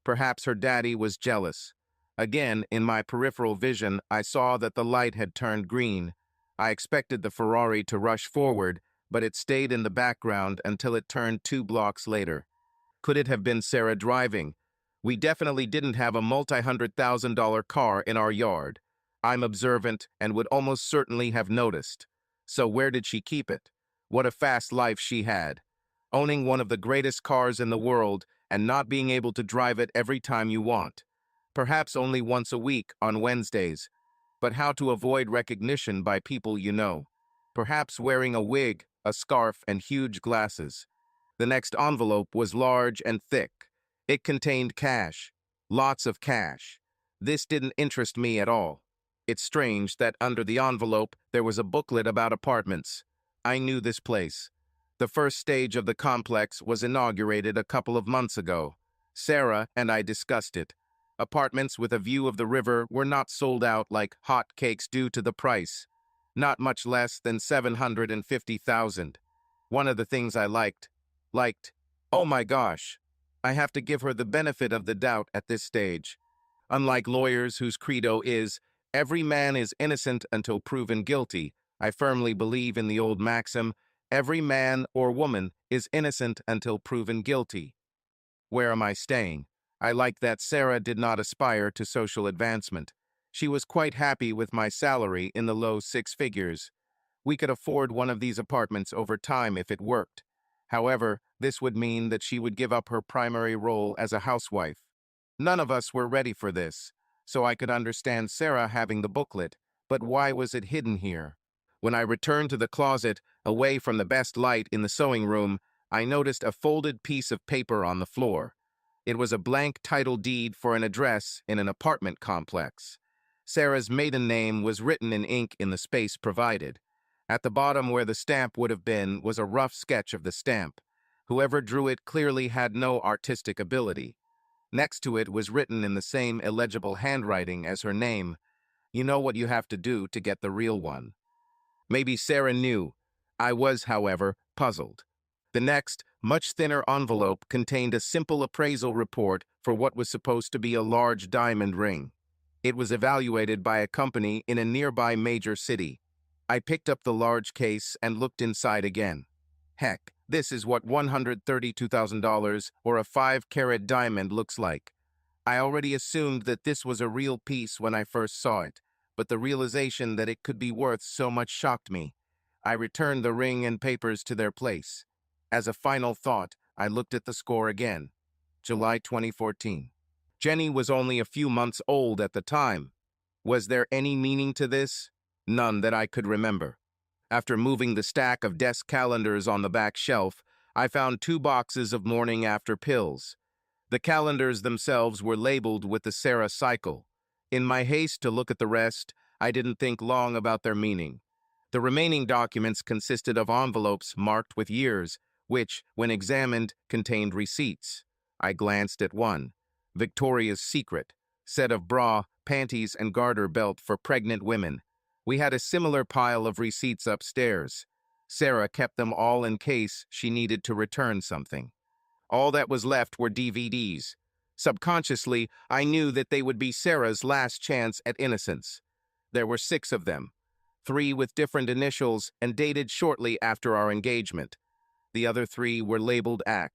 Perhaps her daddy was jealous. Again, in my peripheral vision, I saw that the light had turned green. I expected the Ferrari to rush forward, but it stayed in the background until it turned 2 blocks later. Could it have been Sarah driving? We definitely didn't have a multi-$100,000 car in our yard. I'm observant and would almost certainly have noticed. So where did she keep it? What a fast life she had. Owning one of the greatest cars in the world and not being able to drive it every time you want. Perhaps only once a week on Wednesdays. But how to avoid recognition by people you know? Perhaps wearing a wig, a scarf, and huge glasses. The next envelope was large and thick. It contained cash. Lots of cash. This didn't interest me at all. It's strange that under the envelope there was a booklet about apartments. I knew this place. The first stage of the complex was inaugurated a couple of months ago. Sarah and I discussed it. Apartments with a view of the river were not sold out like hot cakes due to the price. Not much less than 750,000. One of the things I liked, oh my gosh, I have to give her the benefit of the doubt at this stage. Unlike lawyers whose credo is, every man is innocent until proven guilty, I firmly believe in the old maxim, every man or woman is innocent until proven guilty. Where am I staying? I like that Sarah did not aspire to social advancement. She was quite happy with my salary in the low six figures. We could afford one of these apartments over time if it worked. However, this would mean that she would give up her primary role as a housewife. None of us were ready for this, so I could understand Sarah having the booklet, but why was it hidden here? When I returned to the closet, away from the best light in the sewing room, I noticed a folded piece of paper on the floor. It was a blank title deed for an address in an apartment complex. Sarah's maiden name was written in ink in the space provided. At the bottom where the stamp would have been was a rough sketch of the stamp. Whoever drew it clearly had no artistic ability. Next to it was written in the same illegible handwriting as her name. You know what you have to do to get the real one. Maybe Sarah knew. I was, however, puzzled. The next, much thinner envelope contained a simple appraisal report for what was supposed to be a large diamond ring. It was evaluated by a company in a nearby major city. I picked up the large case and looked inside again. Heck, this is what $132,000 or a 5-carat diamond looks like. I already assumed that this was a real piece when I first saw it, but the realization that it could be worth so much shocked me. I returned the ring and papers to their place. As a final thought, I looked at the score again. July 2014. Jenny was only a few months old at the time. Was there any meaning to this? None that I could remember. After moving the stack of desk calendars on the back shelf, I found 2 boxes of morning after pills. The calendars themselves were labeled with the Sarah cycle. In my haste to look at the rest, I didn't think long about their meaning. The remaining documents consisted of envelopes marked with years, which, when examined, contained receipts. I glanced at one. Victoria's Secret, set of bra, panties, and garter belt for pregnant women. We had a similar pile of receipts upstairs. Sarah kept them all in case she needed to return something. All that was left were DVDs. Subconsciously, I knew that they would be Sarah's last chance at innocence. There were 6 of them, 3 with different initials and dated shortly after our engagement. The other 3 were labeled AC.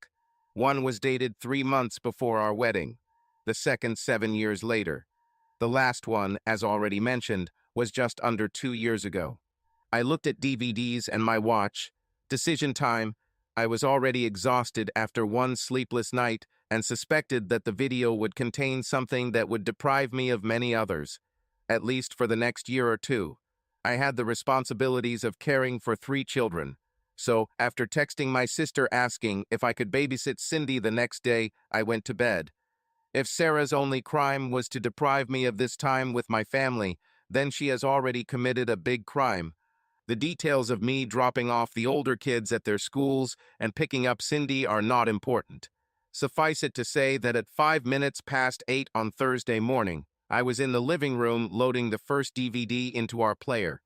One was dated 3 months before our wedding, the second 7 years later. The last one, as already mentioned, was just under 2 years ago. I looked at DVDs and my watch. Decision time. I was already exhausted after one sleepless night and suspected that the video would contain something that would deprive me of many others, at least for the next year or 2. I had the responsibilities of caring for 3 children. So, after texting my sister asking if I could babysit Cindy the next day, I went to bed. If Sarah's only crime was to deprive me of this time with my family, then she has already committed a big crime. The details of me dropping off the older kids at their schools and picking up Cindy are not important. Suffice it to say that at 5 minutes past 8 on Thursday morning, I was in the living room loading the first DVD into our player.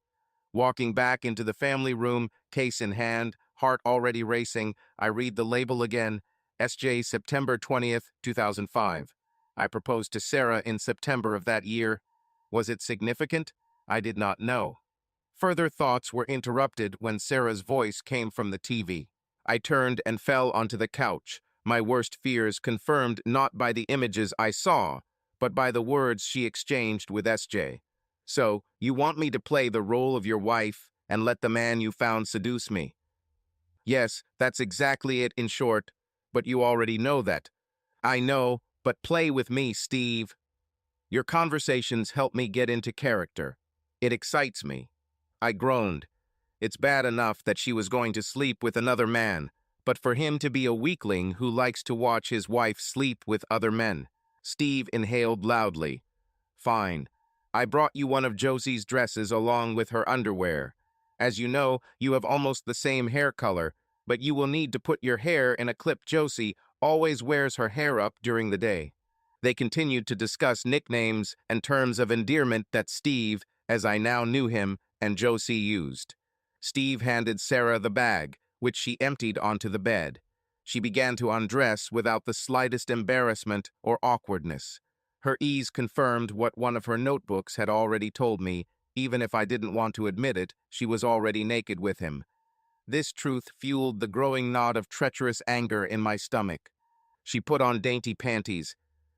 Walking back into the family room, case in hand, heart already racing, I read the label again, SJ September 20th, 2005. I proposed to Sarah in September of that year. Was it significant? I did not know. Further thoughts were interrupted when Sarah's voice came from the TV. I turned and fell onto the couch, my worst fears confirmed not by the images I saw, but by the words she exchanged with SJ. So, you want me to play the role of your wife and let the man you found seduce me? Yes, that's exactly it in short, but you already know that. I know, but play with me, Steve. Your conversations help me get into character. It excites me. I groaned. It's bad enough that she was going to sleep with another man, but for him to be a weakling who likes to watch his wife sleep with other men. Steve inhaled loudly. Fine. I brought you one of Josie's dresses along with her underwear. As you know, you have almost the same hair color, but you will need to put your hair in a clip. Josie always wears her hair up during the day. They continued to discuss nicknames and terms of endearment that Steve, as I now knew him, and Josie used. Steve handed Sarah the bag, which she emptied onto the bed. She began to undress without the slightest embarrassment or awkwardness. Her ease confirmed what one of her notebooks had already told me. Even if I didn't want to admit it, she was already naked with him. This truth fueled the growing knot of treacherous anger in my stomach. She put on dainty panties.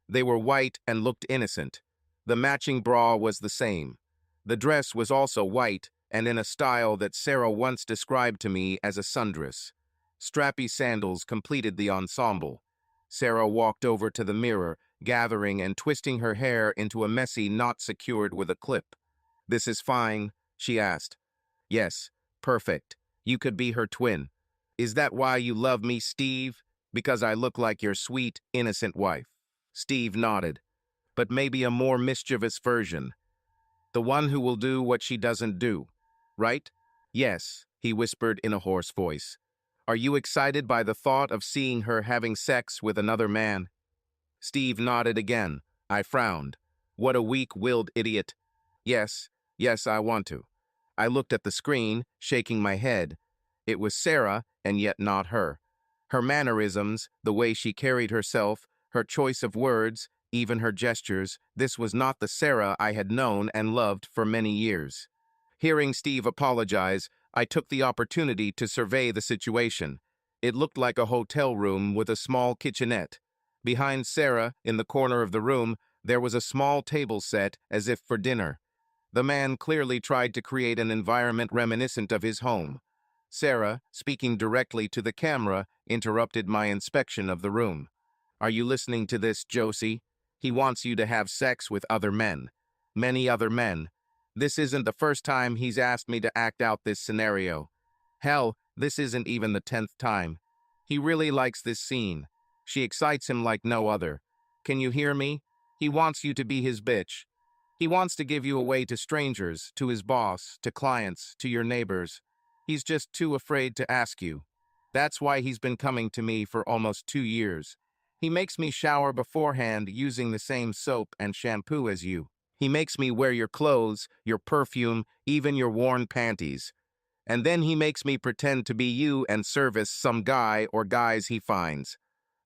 They were white and looked innocent. The matching bra was the same. The dress was also white and in a style that Sarah once described to me as a sundress. Strappy sandals completed the ensemble. Sarah walked over to the mirror, gathering and twisting her hair into a messy knot secured with a clip. "This is fine?" she asked. "Yes, perfect. You could be her twin. Is that why you love me, Steve? Because I look like your sweet, innocent wife?" Steve nodded. "But maybe a more mischievous version. The one who will do what she doesn't do. Right?" "Yes," he whispered in a hoarse voice. "Are you excited by the thought of seeing her having sex with another man?" Steve nodded again. I frowned. What a weak-willed idiot. Yes, I want to." I looked at the screen, shaking my head. It was Sarah, and yet not her. Her mannerisms, the way she carried herself, her choice of words, even her gestures, this was not the Sarah I had known and loved for many years. Hearing Steve apologize, I took the opportunity to survey the situation. It looked like a hotel room with a small kitchenette. Behind Sarah, in the corner of the room, there was a small table set as if for dinner. The man clearly tried to create an environment reminiscent of his home. Sarah, speaking directly to the camera, interrupted my inspection of the room. "Are you listening to this, Josie? He wants you to have sex with other men. Many other men. This isn't the first time he's asked me to act out this scenario. Hell, this isn't even the 10th time. He really likes this scene. She excites him like no other. Can you hear me? He wants you to be his bitch. He wants to give you away to strangers, to his boss, to clients, to your neighbors. He's just too afraid to ask you. That's why he's been coming to me for almost 2 years. He makes me shower beforehand using the same soap and shampoo as you. He makes me wear your clothes, your perfume, even your worn panties. And then he makes me pretend to be you and service some guy or guys he finds.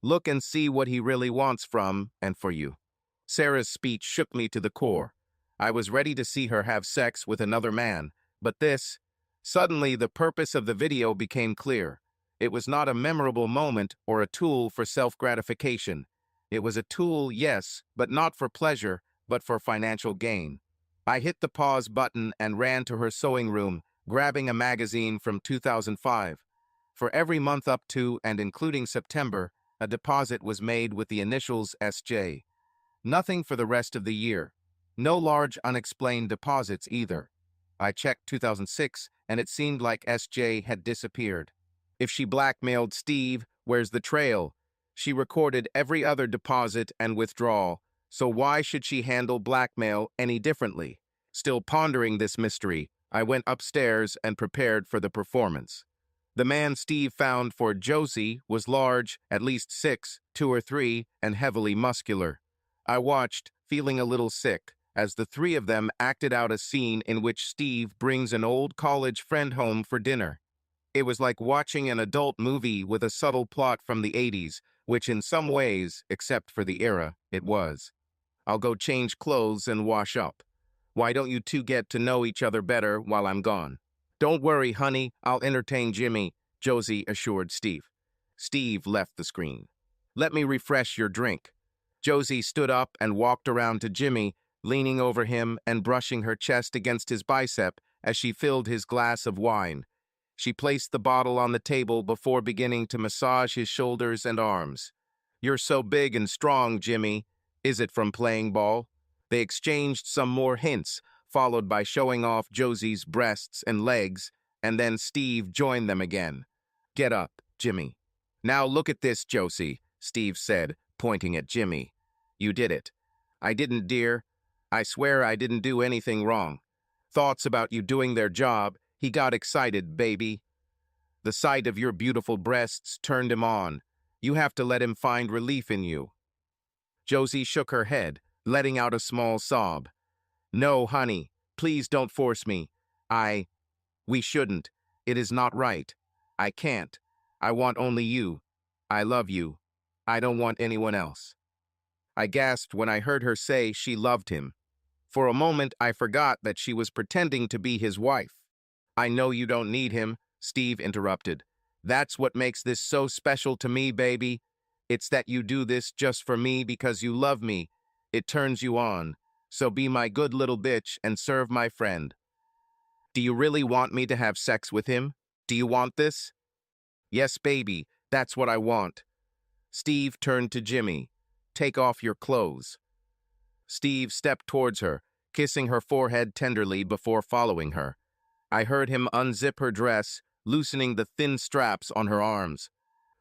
Look and see what he really wants from and for you." Sarah's speech shook me to the core. I was ready to see her have sex with another man, but this... Suddenly, the purpose of the video became clear. It was not a memorable moment or a tool for self-gratification. It was a tool, yes, but not for pleasure, but for financial gain. I hit the pause button and ran to her sewing room, grabbing a magazine from 2005. For every month up to and including September, a deposit was made with the initials SJ. Nothing for the rest of the year. No large unexplained deposits either. I checked 2006, and it seemed like SJ had disappeared. If she blackmailed Steve, where's the trail? She recorded every other deposit and withdrawal, so why should she handle blackmail any differently? Still pondering this mystery, I went upstairs and prepared for the performance. The man Steve found for Josie was large, at least 6, 2 or 3, and heavily muscular. I watched, feeling a little sick, as the three of them acted out a scene in which Steve brings an old college friend home for dinner. It was like watching an adult movie with a subtle plot from the 80s, which in some ways, except for the era, it was. "I'll go change clothes and wash up. Why don't you two get to know each other better while I'm gone?" "Don't worry, honey, I'll entertain Jimmy," Josie assured Steve. Steve left the screen. "Let me refresh your drink." Josie stood up and walked around to Jimmy, leaning over him and brushing her chest against his bicep as she filled his glass of wine. She placed the bottle on the table before beginning to massage his shoulders and arms. "You're so big and strong, Jimmy. Is it from playing ball?" They exchanged some more hints, followed by showing off Josie's breasts and legs, and then Steve joined them again. "Get up, Jimmy. Now look at this, Josie, Steve said, pointing at Jimmy. You did it. I didn't, dear. I swear I didn't do anything wrong. Thoughts about you doing their job, he got excited, baby. The sight of your beautiful breasts turned him on. You have to let him find relief in you. Josie shook her head, letting out a small sob. No, honey, please don't force me. We shouldn't. It is not right. I can't. I want only you. I love you. I don't want anyone else. I gasped when I heard her say she loved him. For a moment, I forgot that she was pretending to be his wife. I know you don't need him, Steve interrupted. That's what makes this so special to me, baby. It's that you do this just for me because you love me. It turns you on. So be my good little bitch and serve my friend. Do you really want me to have sex with him? Do you want this? Yes, baby, that's what I want. Steve turned to Jimmy. Take off your clothes. Steve stepped towards her, kissing her forehead tenderly before following her. I heard him unzip her dress, loosening the thin straps on her arms.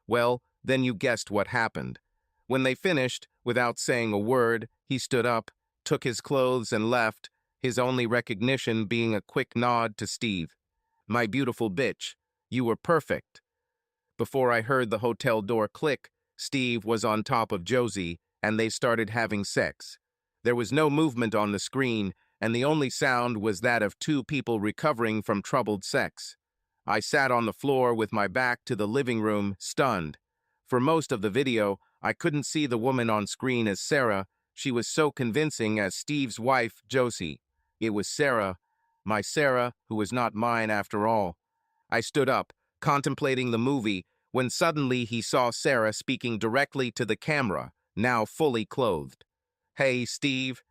Well, then you guessed what happened. When they finished, without saying a word, he stood up, took his clothes and left, his only recognition being a quick nod to Steve. My beautiful bitch, you were perfect. Before I heard the hotel door click, Steve was on top of Josie, and they started having sex. There was no movement on the screen, and the only sound was that of two people recovering from troubled sex. I sat on the floor with my back to the living room, stunned. For most of the video, I couldn't see the woman on screen as Sarah. She was so convincing as Steve's wife, Josie. It was Sarah, my Sarah, who was not mine after all. I stood up, contemplating the movie, when suddenly he saw Sarah speaking directly to the camera, now fully clothed. Hey, Steve.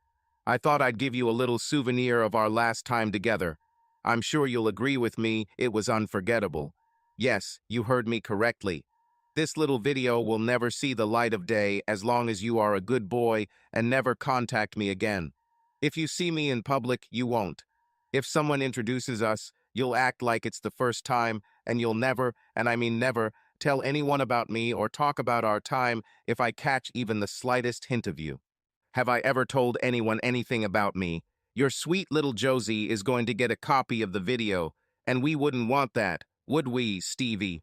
I thought I'd give you a little souvenir of our last time together. I'm sure you'll agree with me, it was unforgettable. Yes, you heard me correctly. This little video will never see the light of day as long as you are a good boy and never contact me again. If you see me in public, you won't. If someone introduces us, you'll act like it's the first time, and you'll never, and I mean never, tell anyone about me or talk about our time if I catch even the slightest hint of you. Have I ever told anyone anything about me? Your sweet little Josie is going to get a copy of the video, and we wouldn't want that, would we, Stevie?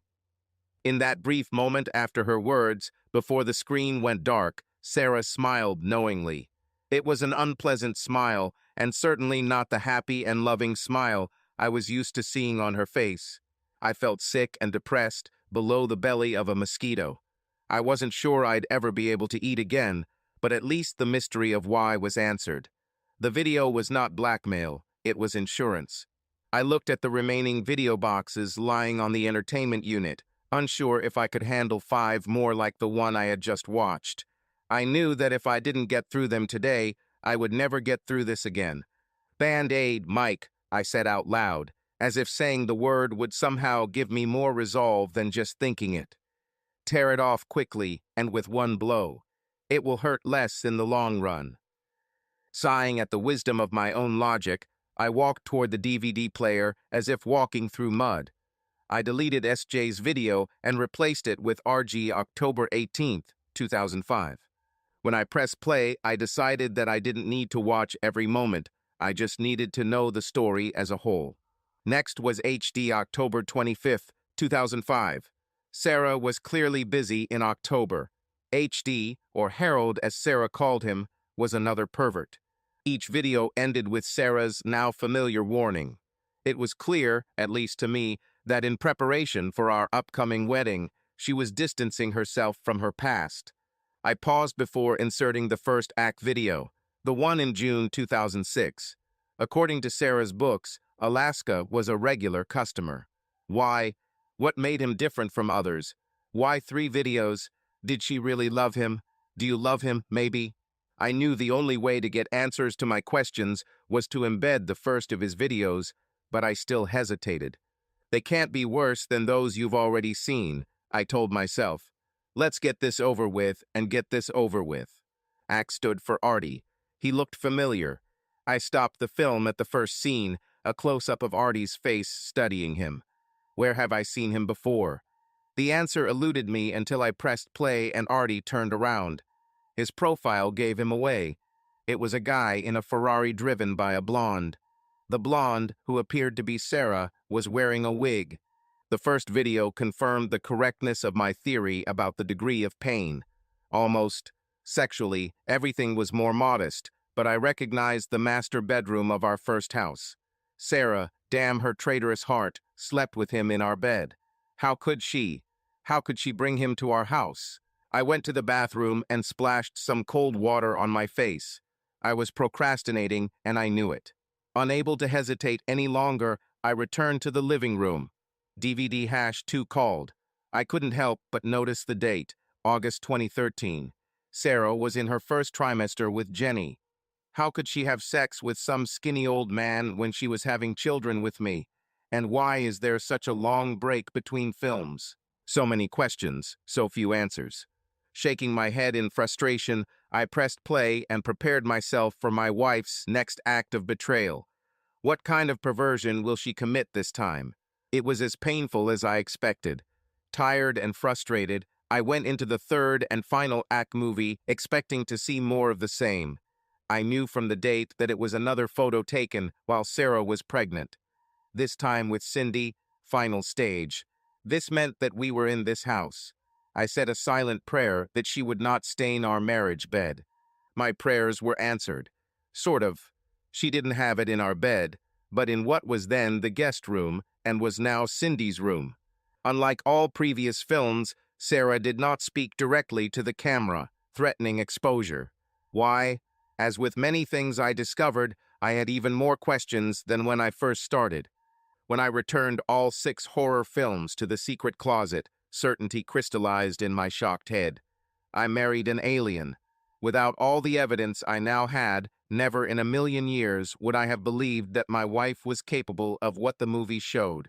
In that brief moment after her words, before the screen went dark, Sarah smiled knowingly. It was an unpleasant smile, and certainly not the happy and loving smile I was used to seeing on her face. I felt sick and depressed, below the belly of a mosquito. I wasn't sure I'd ever be able to eat again, but at least the mystery of why was answered. The video was not blackmail, it was insurance. I looked at the remaining video boxes lying on the entertainment unit, unsure if I could handle 5 more like the one I had just watched. I knew that if I didn't get through them today, I would never get through this again. Band-Aid, Mike, I said out loud, as if saying the word would somehow give me more resolve than just thinking it. Tear it off quickly and with one blow. It will hurt less in the long run. Sighing at the wisdom of my own logic, I walked toward the DVD player as if walking through mud. I deleted SJ's video and replaced it with RG October 18th, 2005. When I pressed play, I decided that I didn't need to watch every moment. I just needed to know the story as a whole. Next was HD October 25th, 2005. Sarah was clearly busy in October. HD, or Harold as Sarah called him, was another pervert. Each video ended with Sarah's now familiar warning. It was clear, at least to me, that in preparation for our upcoming wedding, she was distancing herself from her past. I paused before inserting the first act video, the one in June 2006. According to Sarah's books, Alaska was a regular customer. Why? What made him different from others? Why 3 videos? Did she really love him? Do you love him, maybe? I knew the only way to get answers to my questions was to embed the first of his videos, but I still hesitated. They can't be worse than those you've already seen, I told myself. Let's get this over with and get this over with. Act stood for Artie. He looked familiar. I stopped the film at the first scene, a close-up of Artie's face studying him. Where have I seen him before? The answer eluded me until I pressed play and Artie turned around. His profile gave him away. It was a guy in a Ferrari driven by a blonde. The blonde, who appeared to be Sarah, was wearing a wig. The first video confirmed the correctness of my theory about the degree of pain. Almost sexually, everything was more modest, but I recognized the master bedroom of our first house. Sarah, damn her traitorous heart, slept with him in our bed. How could she? How could she bring him to our house? I went to the bathroom and splashed some cold water on my face. I was procrastinating, and I knew it. Unable to hesitate any longer, I returned to the living room. DVD-2 called. I couldn't help but notice the date, August 2013. Sarah was in her first trimester with Jenny. How could she have sex with some skinny old man when she was having children with me? And why is there such a long break between films? So many questions, so few answers. Shaking my head in frustration, I pressed play and prepared myself for my wife's next act of betrayal. What kind of perversion will she commit this time? It was as painful as I expected. Tired and frustrated, I went into the third and final act movie, expecting to see more of the same. I knew from the date that it was another photo taken while Sarah was pregnant. This time with Cindy, final stage. This meant that we were in this house. I said a silent prayer that she would not stain our marriage bed. My prayers were answered. Sort of. She didn't have it in our bed, but in what was then the guest room and was now Cindy's room. Unlike all previous films, Sarah did not speak directly to the camera, threatening exposure. Why? As with many things I discovered, I had even more questions than when I first started. When I returned all 6 horror films to the secret closet, certainty crystallized in my shocked head. I married an alien. Without all the evidence I now had, never in a million years would I have believed that my wife was capable of what the movie showed.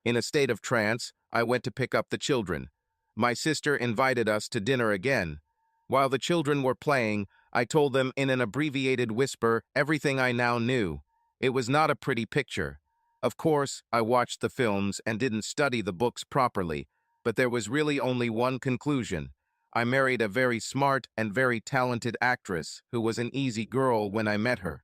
In a state of trance, I went to pick up the children. My sister invited us to dinner again. While the children were playing, I told them in an abbreviated whisper everything I now knew. It was not a pretty picture. Of course, I watched the films and didn't study the books properly, but there was really only one conclusion. I married a very smart and very talented actress who was an easy girl when I met her.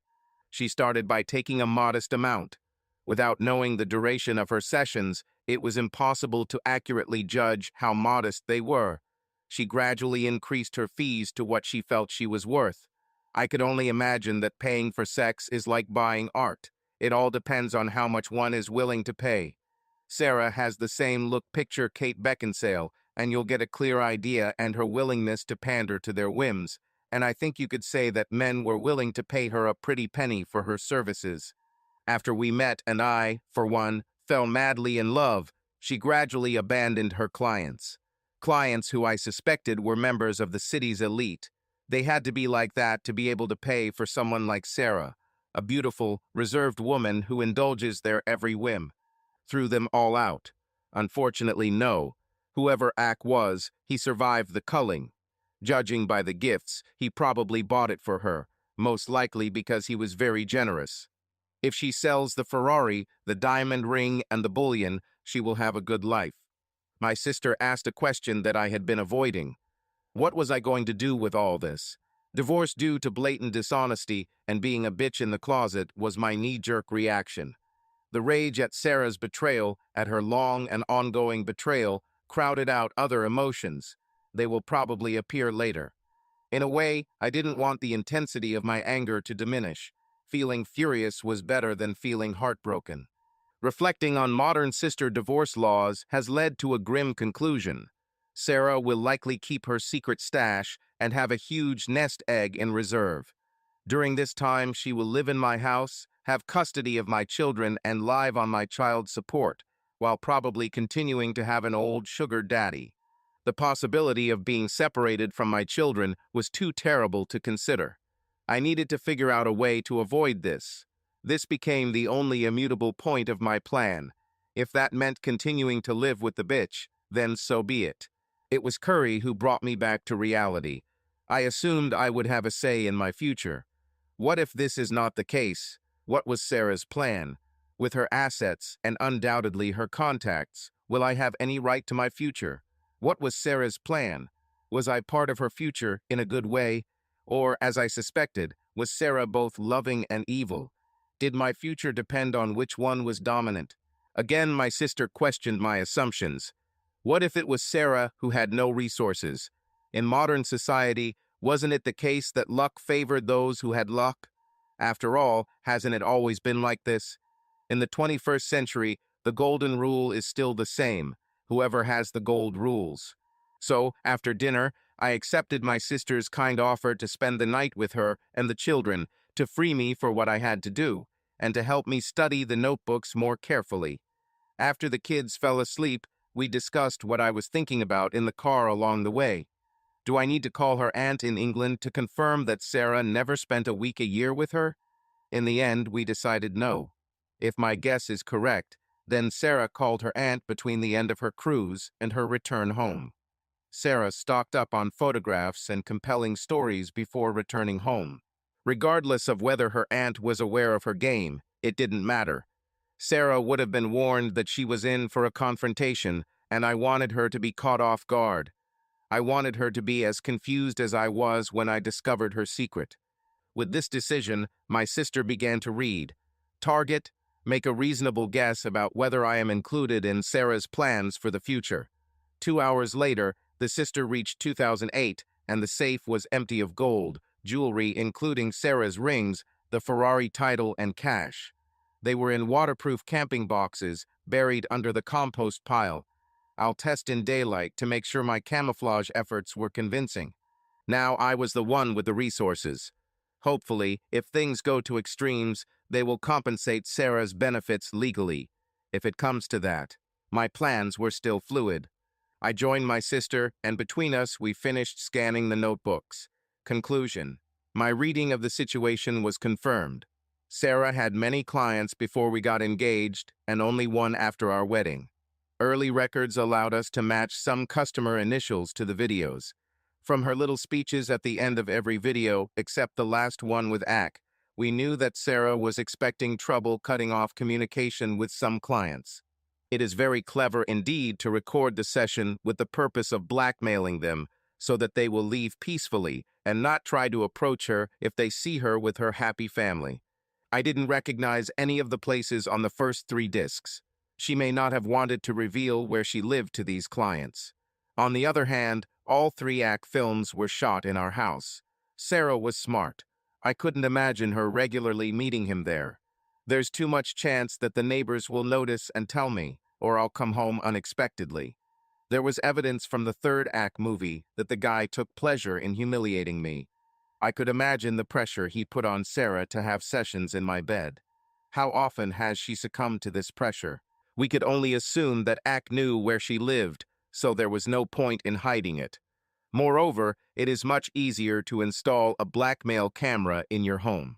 She started by taking a modest amount. Without knowing the duration of her sessions, it was impossible to accurately judge how modest they were. She gradually increased her fees to what she felt she was worth. I could only imagine that paying for sex is like buying art. It all depends on how much one is willing to pay. Sarah has the same look. Picture Kate Beckinsale, and you'll get a clear idea and her willingness to pander to their whims, and I think you could say that men were willing to pay her a pretty penny for her services. After we met and I, for one, fell madly in love, she gradually abandoned her clients. Clients who I suspected were members of the city's elite. They had to be like that to be able to pay for someone like Sarah, a beautiful, reserved woman who indulges their every whim. Threw them all out. Unfortunately, no. Whoever Ack was, he survived the culling. Judging by the gifts, he probably bought it for her, most likely because he was very generous. If she sells the Ferrari, the diamond ring, and the bullion, she will have a good life. My sister asked a question that I had been avoiding. What was I going to do with all this? Divorce due to blatant dishonesty and being a bitch in the closet was my knee-jerk reaction. The rage at Sarah's betrayal, at her long and ongoing betrayal, crowded out other emotions. They will probably appear later. In a way, I didn't want the intensity of my anger to diminish. Feeling furious was better than feeling heartbroken. Reflecting on modern sister divorce laws has led to a grim conclusion. Sarah will likely keep her secret stash and have a huge nest egg in reserve. During this time, she will live in my house, have custody of my children, and live on my child's support, while probably continuing to have an old sugar daddy. The possibility of being separated from my children was too terrible to consider. I needed to figure out a way to avoid this. This became the only immutable point of my plan. If that meant continuing to live with the bitch, then so be it. It was Curry who brought me back to reality. I assumed I would have a say in my future. What if this is not the case? What was Sarah's plan? With her assets and undoubtedly her contacts, will I have any right to my future? What was Sarah's plan? Was I part of her future in a good way? Or, as I suspected, was Sarah both loving and evil? Did my future depend on which one was dominant? Again, my sister questioned my assumptions. What if it was Sarah who had no resources? In modern society, wasn't it the case that luck favored those who had luck? After all, hasn't it always been like this? In the 21st century, the golden rule is still the same. Whoever has the gold rules. So, after dinner, I accepted my sister's kind offer to spend the night with her and the children, to free me for what I had to do, and to help me study the notebooks more carefully. After the kids fell asleep, we discussed what I was thinking about in the car along the way. Do I need to call her aunt in England to confirm that Sarah never spent a week a year with her? In the end, we decided no. If my guess is correct, then Sarah called her aunt between the end of her cruise and her return home. Sarah stocked up on photographs and compelling stories before returning home. Regardless of whether her aunt was aware of her game, it didn't matter. Sarah would have been warned that she was in for a confrontation, and I wanted her to be caught off guard. I wanted her to be as confused as I was when I discovered her secret. With this decision, my sister began to read. Target, make a reasonable guess about whether I am included in Sarah's plans for the future. 2 hours later, the sister reached 2008, and the safe was empty of gold, jewelry including Sarah's rings, the Ferrari title, and cash. They were in waterproof camping boxes, buried under the compost pile. I'll test in daylight to make sure my camouflage efforts were convincing. Now I was the one with the resources. Hopefully, if things go to extremes, they will compensate Sarah's benefits legally. If it comes to that, my plans were still fluid. I joined my sister, and between us, we finished scanning the notebooks. Conclusion: my reading of the situation was confirmed. Sarah had many clients before we got engaged, and only one after our wedding. Early records allowed us to match some customer initials to the videos. From her little speeches at the end of every video, except the last one with Ak, we knew that Sarah was expecting trouble cutting off communication with some clients. It is very clever indeed to record the session with the purpose of blackmailing them so that they will leave peacefully and not try to approach her if they see her with her happy family. I didn't recognize any of the places on the first 3 discs. She may not have wanted to reveal where she lived to these clients. On the other hand, all 3 act films were shot in our house. Sarah was smart. I couldn't imagine her regularly meeting him there. There's too much chance that the neighbors will notice and tell me, or I'll come home unexpectedly. There was evidence from the 3rd act movie that the guy took pleasure in humiliating me. I could imagine the pressure he put on Sarah to have sessions in my bed. How often has she succumbed to this pressure? We could only assume that Ak knew where she lived, so there was no point in hiding it. Moreover, it is much easier to install a blackmail camera in your home.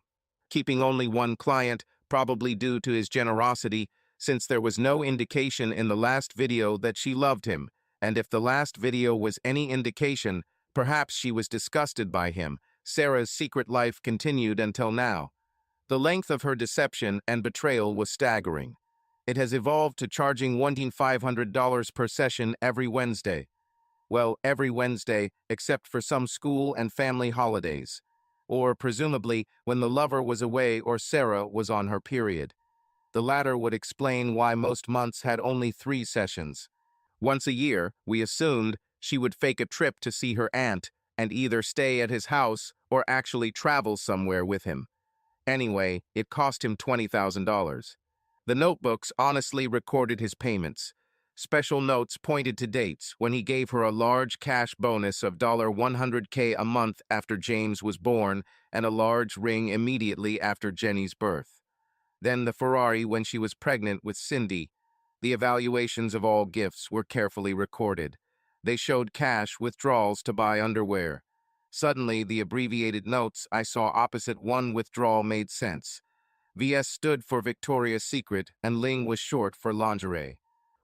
Keeping only one client, probably due to his generosity, since there was no indication in the last video that she loved him, and if the last video was any indication, perhaps she was disgusted by him. Sarah's secret life continued until now. The length of her deception and betrayal was staggering. It has evolved to charging $1,500 per session every Wednesday. Well, every Wednesday, except for some school and family holidays. Or, presumably, when the lover was away or Sarah was on her period. The latter would explain why most months had only 3 sessions. Once a year, we assumed, she would fake a trip to see her aunt and either stay at his house or actually travel somewhere with him. Anyway, it cost him $20,000. The notebooks honestly recorded his payments. Special notes pointed to dates when he gave her a large cash bonus of $100K a month after James was born and a large ring immediately after Jenny's birth. Then the Ferrari when she was pregnant with Cindy. The evaluations of all gifts were carefully recorded. They showed cash withdrawals to buy underwear. Suddenly, the abbreviated notes I saw opposite one withdrawal made sense. VS stood for Victoria's Secret and Ling was short for lingerie.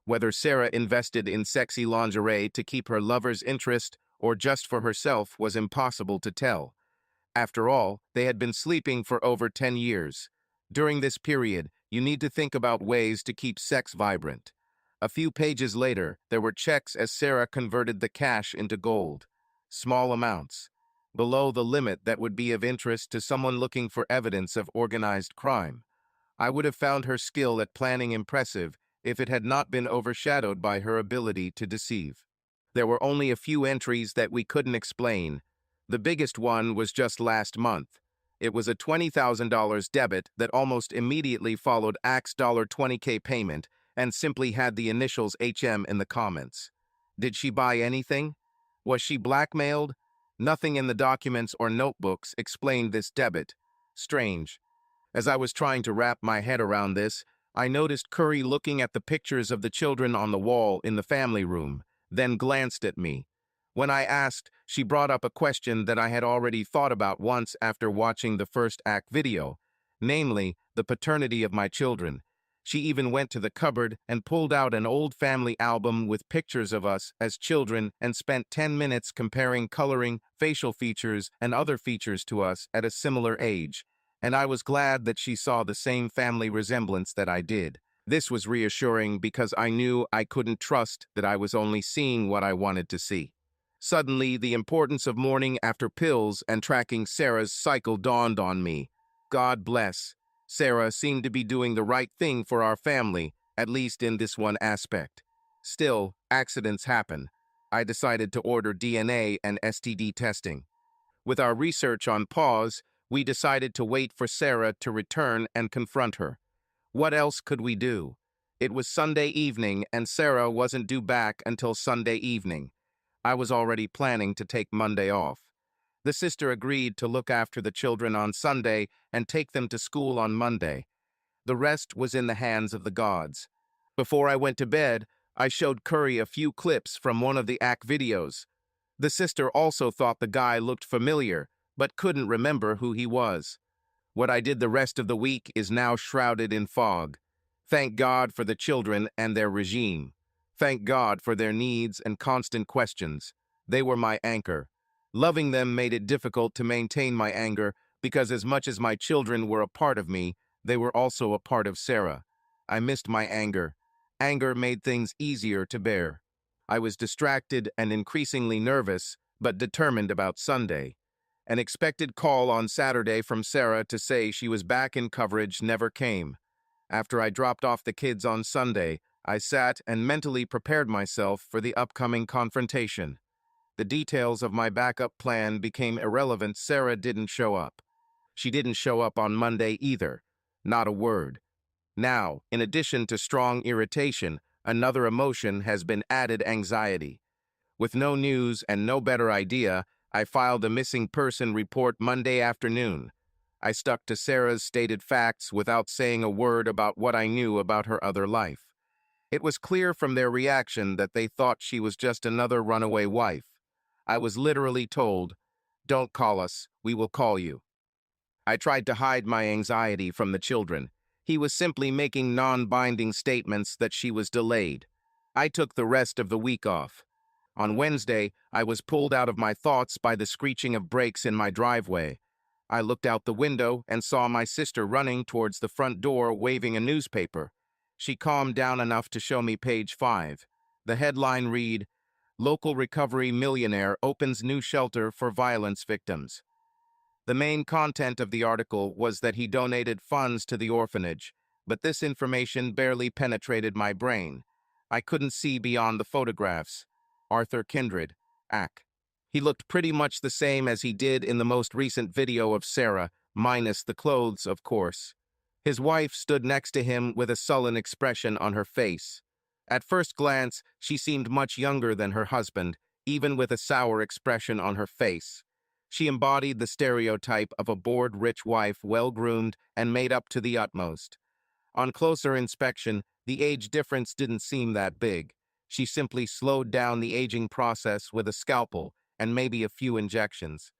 Whether Sarah invested in sexy lingerie to keep her lover's interest or just for herself was impossible to tell. After all, they had been sleeping for over 10 years. During this period, you need to think about ways to keep sex vibrant. A few pages later, there were checks as Sarah converted the cash into gold. Small amounts, below the limit that would be of interest to someone looking for evidence of organized crime. I would have found her skill at planning impressive if it had not been overshadowed by her ability to deceive. There were only a few entries that we couldn't explain. The biggest one was just last month. It was a $20,000 debit that almost immediately followed Axe $20K payment and simply had the initials HM in the comments. Did she buy anything? Was she blackmailed? Nothing in the documents or notebooks explained this debit. Strange. As I was trying to wrap my head around this, I noticed Curry looking at the pictures of the children on the wall in the family room, then glanced at me. When I asked, she brought up a question that I had already thought about once after watching the first act video, namely, the paternity of my children. She even went to the cupboard and pulled out an old family album with pictures of us as children and spent 10 minutes comparing coloring, facial features, and other features to us at a similar age. And I was glad that she saw the same family resemblance that I did. This was reassuring because I knew I couldn't trust that I was only seeing what I wanted to see. Suddenly, the importance of morning after pills and tracking Sarah's cycle dawned on me. God bless. Sarah seemed to be doing the right thing for our family, at least in this one aspect. Still, accidents happen. I decided to order DNA and STD testing. With our research on pause, we decided to wait for Sarah to return and confront her. What else could we do? It was Sunday evening, and Sarah wasn't due back until Sunday evening. I was already planning to take Monday off. The sister agreed to look after the children on Sunday and take them to school on Monday. The rest was in the hands of the gods. Before I went to bed, I showed Curry a few clips from one of the act videos. The sister also thought the guy looked familiar, but couldn't remember who he was. What I did the rest of the week is now shrouded in fog. Thank God for the children and their regime. Thank God for their needs and constant questions. They were my anchor. Loving them made it difficult to maintain my anger because as much as my children were a part of me, they were also a part of Sarah. I missed my anger. Anger made things easier to bear. I was distracted and increasingly nervous, but determined about Sunday. An expected call on Saturday from Sarah to say she was back in coverage never came. After I dropped off the kids on Sunday, I sat and mentally prepared myself for the upcoming confrontation. The details of my backup plan became irrelevant. Sarah didn't show up. She didn't show up on Monday either. Not a word. Now, in addition to strong irritation, another emotion has been added: anxiety. With no news and no better idea, I filed a missing person report Monday afternoon. I stuck to Sarah's stated facts without saying a word about what I knew about her other life. It was clear from their reaction that they thought she was just another runaway wife. I was literally told, "Don't call us, we will call you." I tried to hide my anxiety from the children. He was simply making non-binding statements that she was delayed. I took the rest of the week off. On Wednesday, I was pulled out of my thoughts by the screeching of brakes in my driveway. I looked out the window and saw my sister running towards the front door waving a newspaper. She calmed down enough to show me page 5. The headline read, "Local recovery millionaire opens new shelter for violence victims." The main content of the article was that he donated funds to the orphanage, but this information barely penetrated my brain. I couldn't see beyond the photographs. Arthur Kindred, AC. He looked pretty much the same as he did in the most recent video of Sarah, minus the clothes, of course. His wife stood next to him with a sullen expression on her face. At first glance, she seemed much younger than her husband, even with a sour expression on her face. She embodied the stereotype of a bored rich wife, well-groomed and made up to the utmost. On closer inspection, the age difference didn't seem that big. She simply slowed down the aging process with a scalpel and maybe a few injections.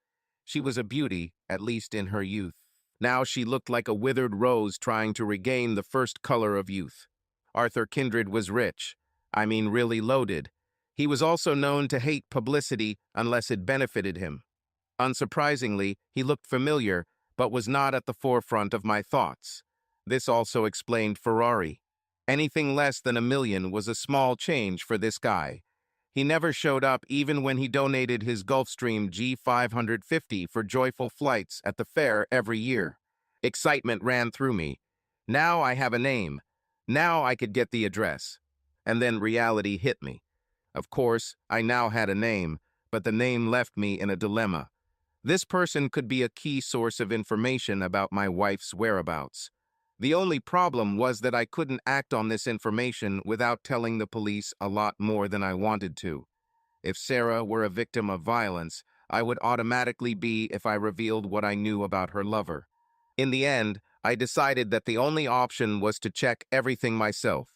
She was a beauty, at least in her youth. Now she looked like a withered rose trying to regain the first color of youth. Arthur Kindred was rich. I mean, really loaded. He was also known to hate publicity unless it benefited him. Unsurprisingly, he looked familiar, but was not at the forefront of my thoughts. This also explained Ferrari. Anything less than $1 million was a small change for this guy. He never showed up even when he donated his Gulfstream G550 for joyful flights at the fair every year. Excitement ran through me. Now I have a name. Now I could get the address. And then reality hit me. Of course, I now had a name, but the name left me in a dilemma. This person could be a key source of information about my wife's whereabouts. The only problem was that I couldn't act on this information without telling the police a lot more than I wanted to. If Sarah were a victim of violence, I would automatically be if I revealed what I knew about her lover. In the end, I decided that the only option was to check everything myself.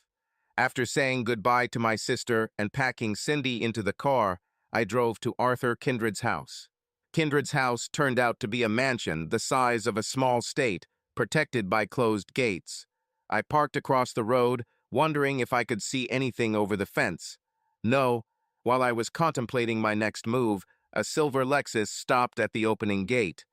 After saying goodbye to my sister and packing Cindy into the car, I drove to Arthur Kindred's house. Kindred's house turned out to be a mansion the size of a small state, protected by closed gates. I parked across the road, wondering if I could see anything over the fence. No. While I was contemplating my next move, a silver Lexus stopped at the opening gate.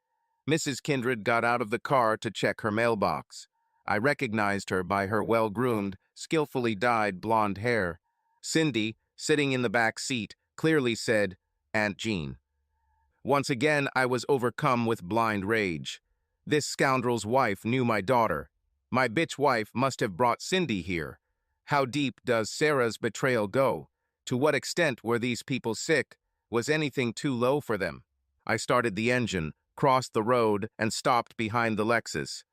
Mrs. Kindred got out of the car to check her mailbox. I recognized her by her well-groomed, skillfully dyed blonde hair. Cindy, sitting in the back seat, clearly said, "Aunt Jean." Once again, I was overcome with blind rage. This scoundrel's wife knew my daughter. My bitch wife must have brought Cindy here. How deep does Sarah's betrayal go? To what extent were these people sick? Was anything too low for them? I started the engine, crossed the road, and stopped behind the Lexus.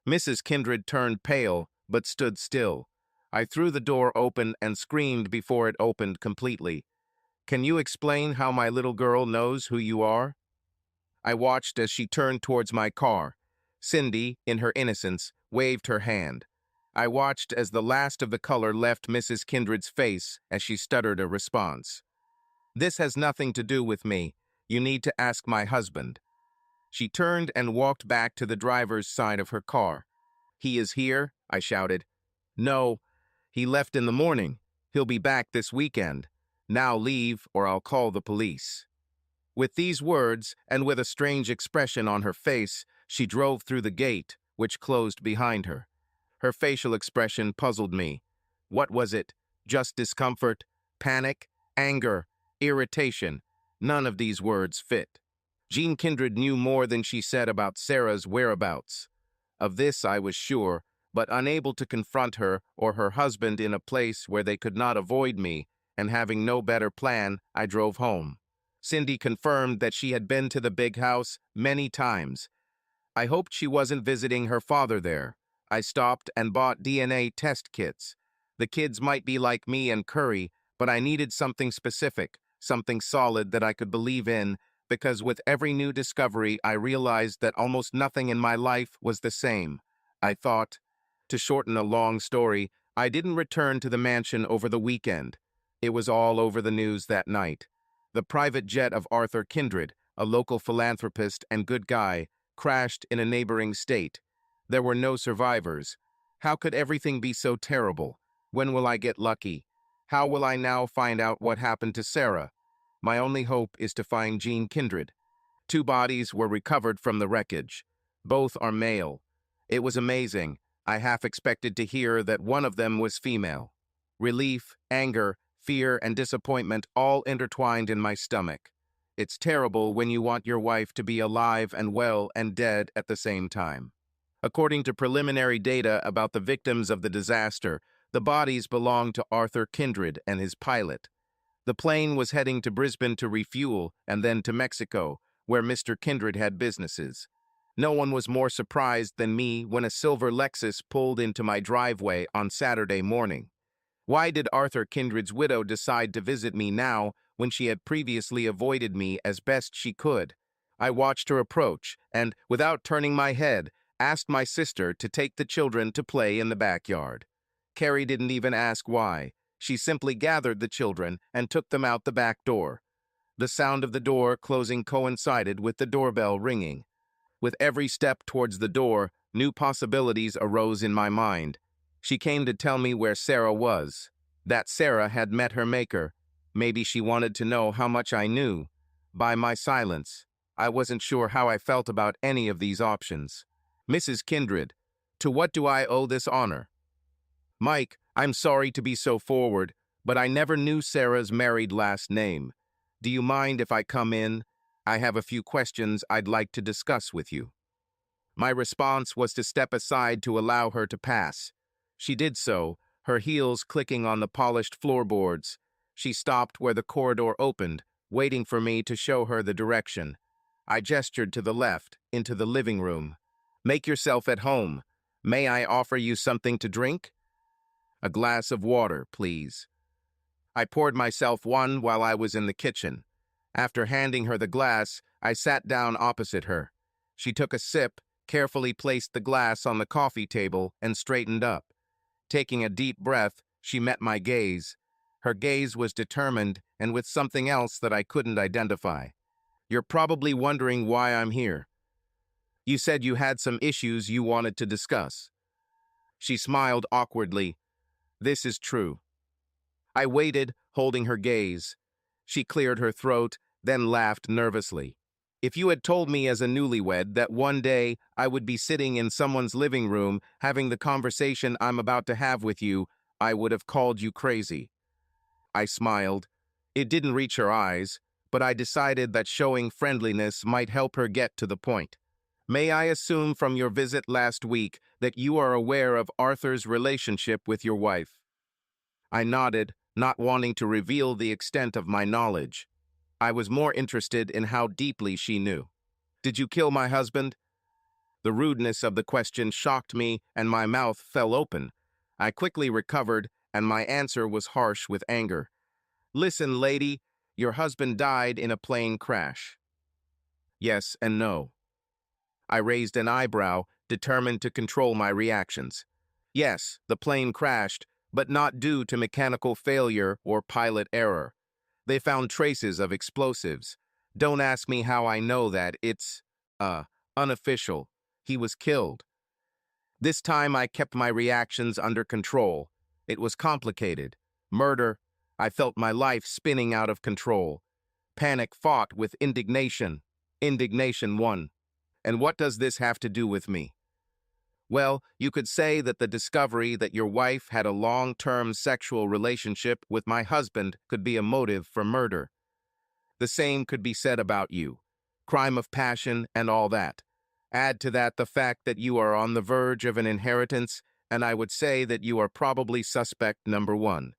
Mrs. Kindred turned pale, but stood still. I threw the door open and screamed before it opened completely. "Can you explain how my little girl knows who you are?" I watched as she turned towards my car. Cindy, in her innocence, waved her hand. I watched as the last of the color left Mrs. Kindred's face as she stuttered a response. "This has nothing to do with me. You need to ask my husband." She turned and walked back to the driver's side of her car. "He is here?" I shouted. "No. He left in the morning. He'll be back this weekend. Now leave, or I'll call the police." With these words, and with a strange expression on her face, she drove through the gate, which closed behind her. Her facial expression puzzled me. What was it? Just discomfort? Panic? Anger? Irritation? None of these words fit. Jean Kindred knew more than she said about Sarah's whereabouts. Of this I was sure, but unable to confront her or her husband in a place where they could not avoid me, and having no better plan, I drove home. Cindy confirmed that she had been to the big house many times. I hoped she wasn't visiting her father there. I stopped and bought DNA test kits. The kids might be like me and Curry, but I needed something specific, something solid that I could believe in, because with every new discovery I realized that almost nothing in my life was the same. I thought. To shorten a long story, I didn't return to the mansion over the weekend. It was all over the news that night. The private jet of Arthur Kindred, a local philanthropist and good guy, crashed in a neighboring state. There were no survivors. How could everything be so terrible? When will I get lucky? How will I now find out what happened to Sarah? My only hope is to find Jean Kindred. 2 bodies were recovered from the wreckage. Both are male. It was amazing. I half expected to hear that one of them was female. Relief, anger, fear, and disappointment all intertwined in my stomach. It's terrible when you want your wife to be alive and well and dead at the same time. According to preliminary data about the victims of the disaster, the bodies belonged to Arthur Kindred and his pilot. The plane was heading to Brisbane to refuel and then to Mexico, where Mr. Kindred had businesses. No one was more surprised than me when a silver Lexus pulled into my driveway on Saturday morning. Why did Arthur Kindred's widow decide to visit me now when she had previously avoided me as best she could? I watched her approach and, without turning my head, asked my sister to take the children to play in the backyard. Carrie didn't even ask why. She simply gathered the children and took them out the back door. The sound of the door closing coincided with the doorbell ringing. With every step towards the door, new possibilities arose in my mind. She came to tell me where Sarah was. That Sarah had met her maker. Maybe she wanted to know how much I knew. By my silence, I wasn't sure how I felt about any of these options. "Mrs. Kindred, to what do I owe this honor?" "Mike, I'm sorry to be so forward, but I never knew Sarah's married last name. Do you mind if I come in? I have a few questions I'd like to discuss with you. My response was to step aside to allow her to pass. She did so, her heels clicking on the polished floorboards. She stopped where the corridor opened, waiting for me to show her the direction. I gestured to the left, into the living room. Make yourself at home. May I offer you something to drink? A glass of water, please. I poured myself one while I was in the kitchen. After handing her the glass, I sat down opposite her. She took a sip, carefully placed the glass on the coffee table, and straightened up. Taking a deep breath, she met my gaze. Her gaze was determined and with something else that I couldn't identify. You're probably wondering why I'm here. You said you had some issues you wanted to discuss. She smiled awkwardly. This is true. I waited, holding her gaze. She cleared her throat, then laughed nervously. If you had told me as a newlywed that one day I would be sitting in someone's living room having the conversation I'm about to have with you, I would have called you crazy. I smiled. It didn't reach her eyes, but I decided that showing friendliness might help her get to the point. May I assume from your visit last week that you are aware of Arthur's relationship with your wife? I nodded, not wanting to reveal the extent of my knowledge. I was more interested in how deeply she knew. Did you kill my husband? The rudeness of the question shocked me, and my mouth fell open. I quickly recovered, and my answer was harsh with anger. Listen, lady, your husband died in a plane crash. Yes and no. I raised an eyebrow, determined to control my reactions. Yes, the plane crashed, but not due to mechanical failure or pilot error. They found traces of explosives. Don't ask me how I know that. It's, unofficial. He was killed. This time I kept my reactions under control. It was complicated. Murder. I felt my life spinning out of control. Panic fought with indignation. Indignation won. And what does this have to do with me? Well, you could say that the discovery that your wife had a long-term sexual relationship with my husband could be a motive for murder. The same could be said about you. Crime of passion and all that. Add to that the fact that you are on the verge of an inheritance, and I would say that you are probably suspect number one.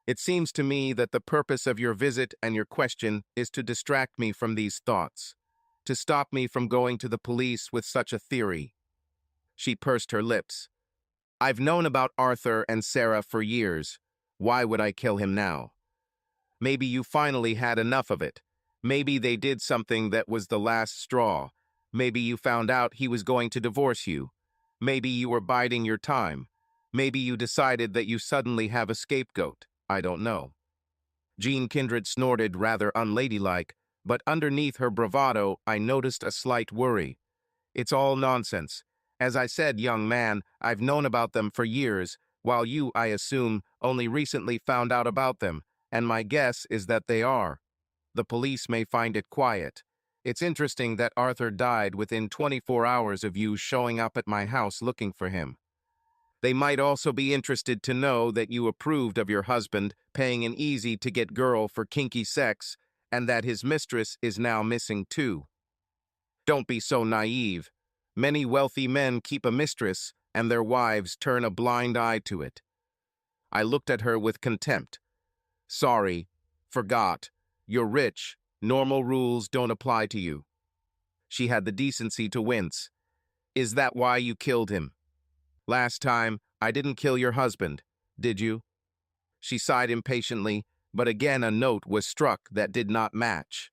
It seems to me that the purpose of your visit and your question is to distract me from these thoughts, to stop me from going to the police with such a theory. She pursed her lips. I've known about Arthur and Sarah for years. Why would I kill him now? Maybe you finally had enough of it. Maybe they did something that was the last straw. Maybe you found out he was going to divorce you. Maybe you were biding your time. Maybe you decided that you suddenly have a scapegoat. I don't know. Jean Kindred snorted rather unladylike, but underneath her bravado I noticed a slight worry. It's all nonsense. As I said, young man, I've known about them for years, while you, I assume, only recently found out about them, and my guess is that they are. The police may find it quiet. It's interesting that Arthur died within 24 hours of you showing up at my house looking for him. They might also be interested to know that you approved of your husband paying an easy-to-get girl for kinky sex, and that his mistress is now missing too. Don't be so naive. Many wealthy men keep a mistress, and their wives turn a blind eye to it. I looked at her with contempt. Sorry, forgot. You're rich. Normal rules don't apply to you. She had the decency to wince. Is that why you killed him? Last time, I didn't kill your husband, did you? She sighed impatiently, but again a note was struck that did not match.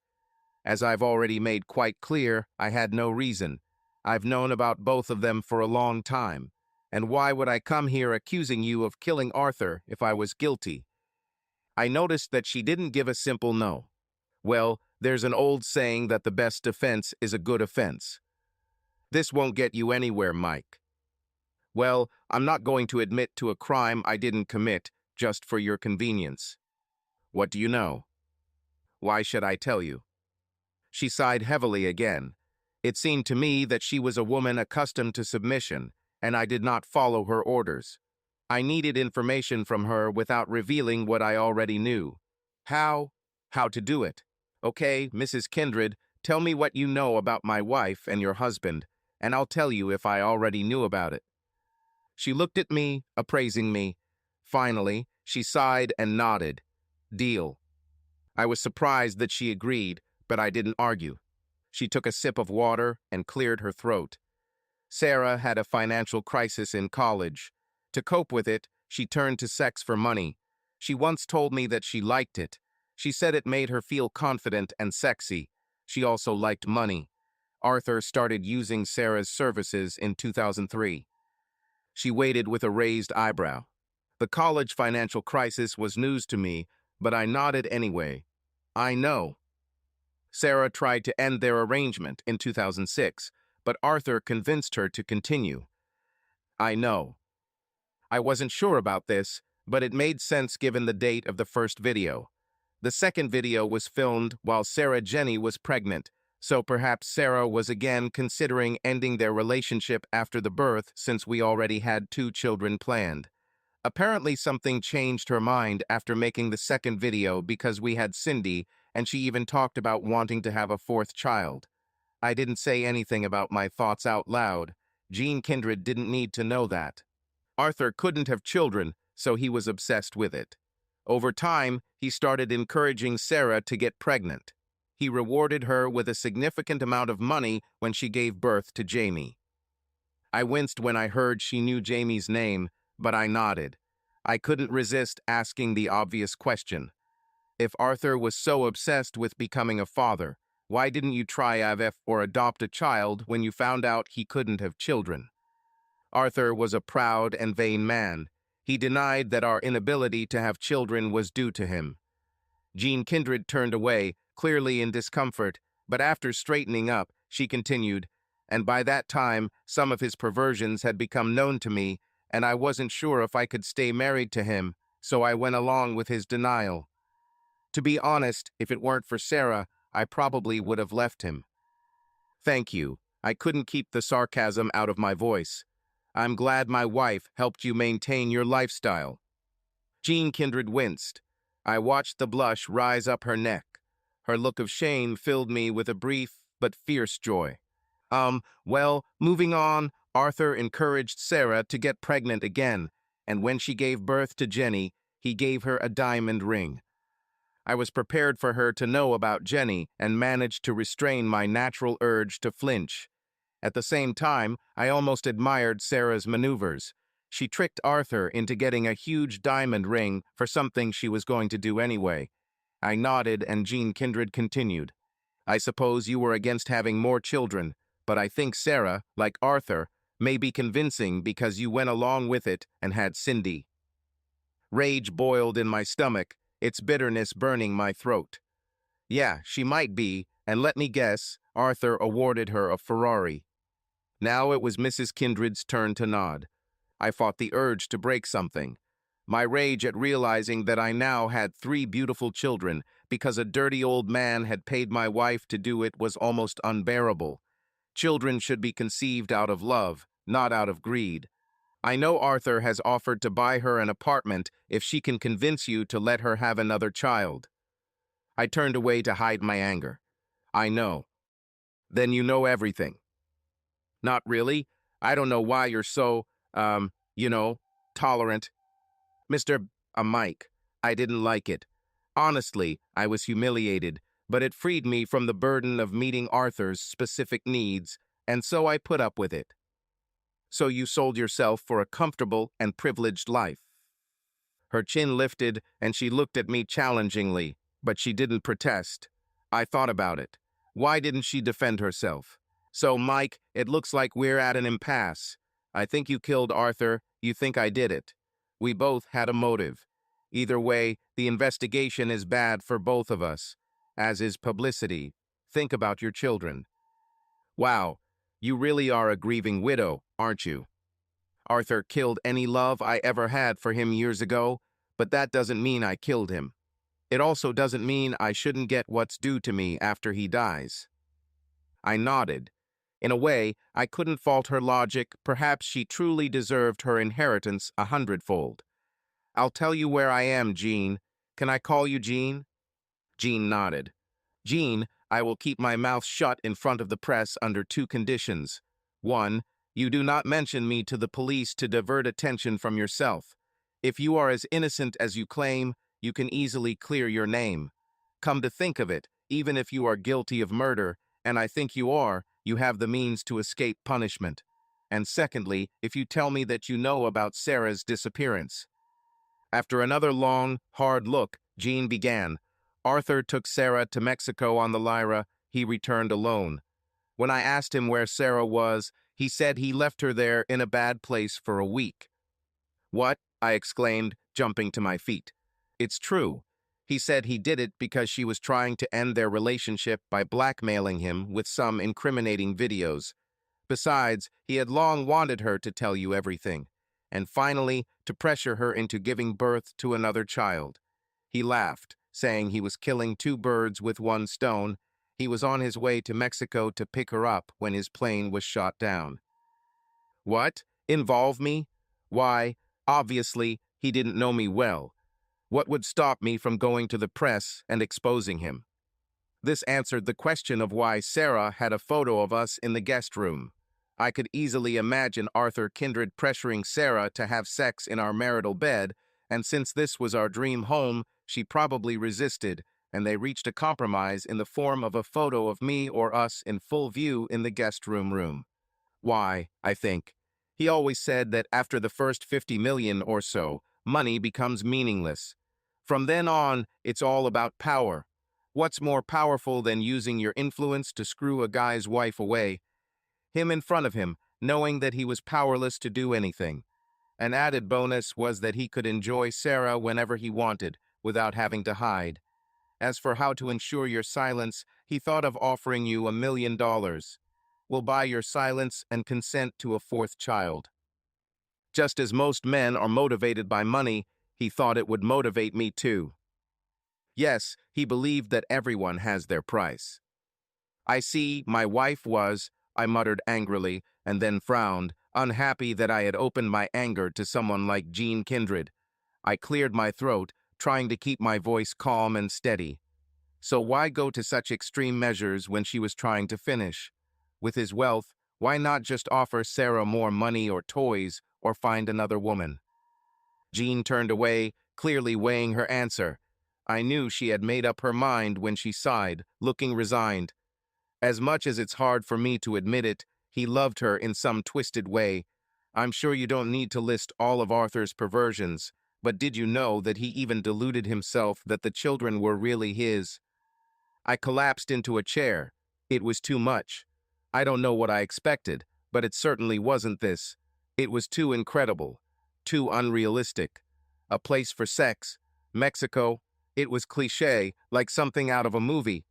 As I've already made quite clear, I had no reason. I've known about both of them for a long time. And why would I come here accusing you of killing Arthur if I was guilty? I noticed that she didn't give a simple no. Well, there's an old saying that the best defense is a good offense. This won't get you anywhere, Mike. Well, I'm not going to admit to a crime I didn't commit just for your convenience. What do you know? Why should I tell you? She sighed heavily again. It seemed to me that she was a woman accustomed to submission, and I did not follow her orders. I needed information from her without revealing what I already knew. How? How to do it. Okay, Mrs. Kindred, tell me what you know about my wife and your husband, and I'll tell you if I already knew about it. She looked at me, appraising me. Finally, she sighed and nodded. Deal. I was surprised that she agreed, but I didn't argue. She took a sip of water and cleared her throat. Sarah had a financial crisis in college. To cope with it, she turned to sex for money. She once told me that she liked it. She said it made her feel confident and sexy. She also liked money. Arthur started using Sarah's services in 2003. She waited with a raised eyebrow. The college financial crisis was news to me, but I nodded anyway. I know. Sarah tried to end their arrangement in 2006, but Arthur convinced her to continue. I know. I wasn't sure about this, but it made sense given the date of the first video. The second video was filmed while Sarah Jenny was pregnant, so perhaps Sarah was again considering ending their relationship after the birth since we already had 2 children planned. Apparently something changed her mind after making the second video because we had Cindy, and she even talked about wanting to have a 4th child. I didn't say anything about my thoughts out loud. Jean Kindred didn't need to know that. Arthur couldn't have children, so he was obsessed with it. Over time, he started encouraging Sarah to get pregnant. He rewarded her with a significant amount of money when she gave birth to Jamie. I winced when I heard she knew Jamie's name, but I nodded. I couldn't resist asking the obvious question. If Arthur was so obsessed with becoming a father, why didn't you try IVF or adopt a child when you found out he couldn't have children? Arthur was a proud and vain man. He denied that our inability to have children was due to him. Jean Kindred turned away, clearly in discomfort, but after straightening up, she continued, and by that time, some of his perversions had become known to me, and I wasn't sure if I could stay married to him, so I went along with his denial. To be honest, if it weren't for Sarah, I probably would have left him. Thank you. I couldn't keep the sarcasm out of my voice. I'm glad my wife helped you maintain your lifestyle. Jean Kindred winced. I watched the blush rise up her neck. Her look of shame filled me with a brief but fierce joy. Well, moving on, Arthur encouraged Sarah to get pregnant again, and when she gave birth to Jenny, he gave her a diamond ring. I was prepared for her to know about Jenny and managed to restrain my natural urge to flinch. At the same time, I almost admired Sarah's maneuvers. She tricked Arthur into getting a huge diamond ring for something she was going to do anyway. I nodded and Jean Kindred continued. I suppose you were against having more children, but I think Sarah, like Arthur, may be convincing because you went along with it and had Cindy. Rage boiled in my stomach, its bitterness burning my throat. Yeah, she might be, and let me guess, Arthur awarded her a Ferrari. Now it was Mrs. Kindred's turn to nod. I fought the urge to break something. My rage at realizing that I now had 3 beautiful children because a dirty old man had paid my wife to do it was almost unbearable. Children should be conceived out of love, not out of greed. I know Arthur has offered to buy her an apartment if she can convince you to let her have another child. I turned away to hide my anger. I know. Then you know everything. Not really. I don't know why you're so, tolerant. Mr. Mike, I didn't like it. Honestly, I was humiliated, but it freed me from the burden of meeting Arthur's specific needs, and so I put up with it. So you sold yourself for a comfortable and privileged life. Her chin lifted, and she looked at me challengingly, but she didn't protest. I thought about it. Why didn't she defend herself? So, Mike, it looks like we're at an impasse. I think you killed Arthur. You think I did it. We both had a motive. Either way, the investigation is bad for both of us, as is publicity. Think about your children. Wow, you really are a grieving widow, aren't you? Arthur killed any love I ever had for him years ago, but that doesn't mean I killed him. It also doesn't mean I shouldn't get what's due to me after he dies. I nodded. In a way, I couldn't fault her logic. Perhaps she truly deserved her inheritance 100-fold. I'll tell you where I am, Jean. Can I call you Jean? Jean nodded. Jean, I will keep my mouth shut in front of the press under two conditions. One, you do not mention me to the police to divert attention from yourself. If you are as innocent as you claim, you can easily clear your name. Come to think of it, even if you are guilty of murder, and I think you are, you have the means to escape punishment. And secondly, if you tell me that you know about Sarah's disappearance. After another long, hard look, Jean began. Arthur took Sarah to Mexico on the Lyra. He returned alone. When I asked him where Sarah was, he said he left her there in a bad place for a week. What? I exclaimed, jumping to my feet. It's true. He said he did it because she was trying to end their relationship by blackmailing him with some incriminating videos. Besides, he had long wanted her to tell you everything, and finally to pressure her into giving birth to another child. He laughed, saying he was killing two birds with one stone. He was on his way to Mexico to pick her up when his plane was shot down. What? Involve me? Why, obviously, he didn't know me well. What would stop me from going to the press and exposing him? This answered the question of why Sarah had a photo of us in the guest room. I could easily imagine Arthur Kindred pressuring Sarah to have sex in our marital bed, and since this was our dream home, she probably resisted, and they reached a compromise in the form of a photo of me or us in full view in the guest room. Why, I think. He always said that after the first 50 million or so, money becomes meaningless. From then on, it's all about power. What's more powerful than using your influence to screw a guy's wife away? Him in front of him, knowing that he was powerless to do anything. An added bonus was that he could enjoy Sarah whenever he wanted, without having to hide. As for how to ensure your silence, he thought of offering you $1 million. We'll buy your silence and consent to a fourth child. Just as most men are motivated by money, he thought it would motivate me too. Yes, he believed that everyone has their price. I see, my wife was, I muttered angrily, and then frowned, unhappy that I had opened my anger to someone like Jean Kindred. I cleared my throat, trying to keep my voice calm and steady. So why go to such extreme measures when she was trying to finish? With his wealth, why not just offer Sarah more money or toys, or find another woman? Jean turned away, clearly weighing her answer. I knew she had made up her mind when she sighed, looking resigned. As much as it's hard for me to admit it, he loved her in some twisted way. I'm sure you don't need to list all of Arthur's perversions, but did you know that he even deluded himself that the children were really his? I collapsed into a chair. It was too much. I don't know what I expected, but it certainly wasn't this. It was too incredible, too unrealistic. A place for sex, Mexico. It was cliché, like something out of a movie.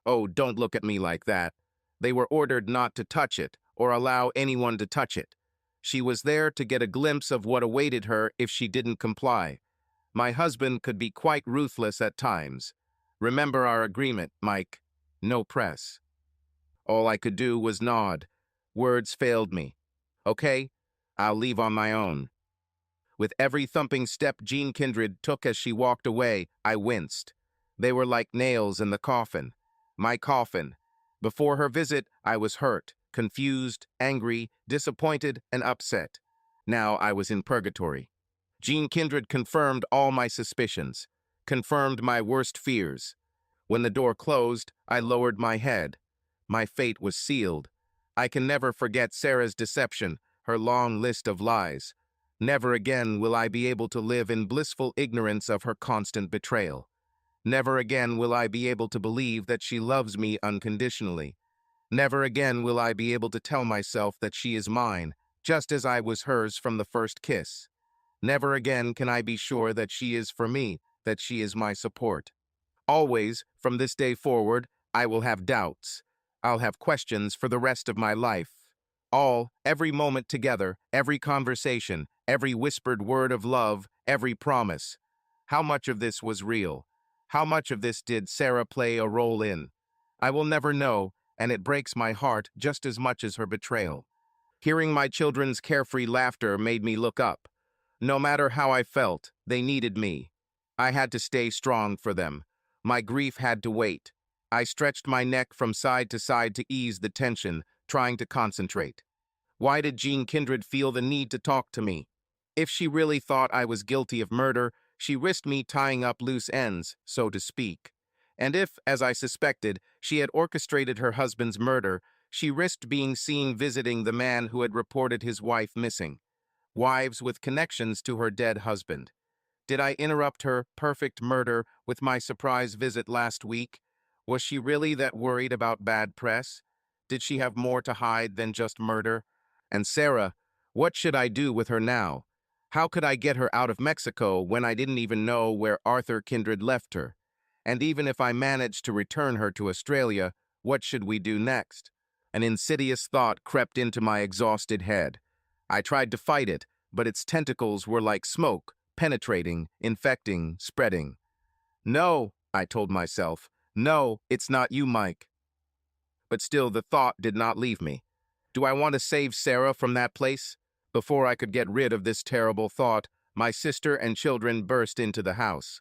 Oh, don't look at me like that. They were ordered not to touch it, or allow anyone to touch it. She was there to get a glimpse of what awaited her if she didn't comply. My husband could be quite ruthless at times. Remember our agreement, Mike. No press. All I could do was nod. Words failed me. Okay, I'll leave on my own. With every thumping step Jean Kindred took as she walked away, I winced. They were like nails in the coffin. My coffin. Before her visit, I was hurt, confused, angry, disappointed, and upset. Now I was in purgatory. Jean Kindred confirmed all my suspicions, confirmed my worst fears. When the door closed, I lowered my head. My fate was sealed. I can never forget Sarah's deception, her long list of lies. Never again will I be able to live in blissful ignorance of her constant betrayal. Never again will I be able to believe that she loves me unconditionally. Never again will I be able to tell myself that she is mine, just as I was hers from the first kiss. Never again can I be sure that she is for me, that she is my support. Always, from this day forward, I will have doubts. I'll have questions for the rest of my life. Every moment together, every conversation, every whispered word of love, every promise. How much of this was real? How much of this did Sarah play a role in? I will never know, and it breaks my heart just as much as her betrayal. Hearing my children's carefree laughter made me look up. No matter how I felt, they needed me. I had to stay strong for them. My grief had to wait. I stretched my neck from side to side to ease the tension, trying to concentrate. Why did Jean Kindred feel the need to talk to me? If she really thought I was guilty of murder, she risked me tying up loose ends, so to speak. And if, as I suspected, she had orchestrated her husband's murder, she risked being seen visiting the man who had reported his wife missing. Wives with connections to her dead husband. Did I interrupt her perfect murder with my surprise visit last week? Was she really that worried about bad press? Did she have more to hide than just murder? And Sarah, what should I do with her now? How could I get her out of Mexico when I didn't even know where Arthur Kindred left her? And even if I managed to return her to Australia, what should we do next? An insidious thought crept into my exhausted head. I tried to fight it, but its tentacles were like smoke, penetrating, infecting, spreading. No, I told myself. No, it's not you, Mike. But still, the thought did not leave me. Do I want to save Sarah from that place? Before I could get rid of this terrible thought, my sister and children burst into the house.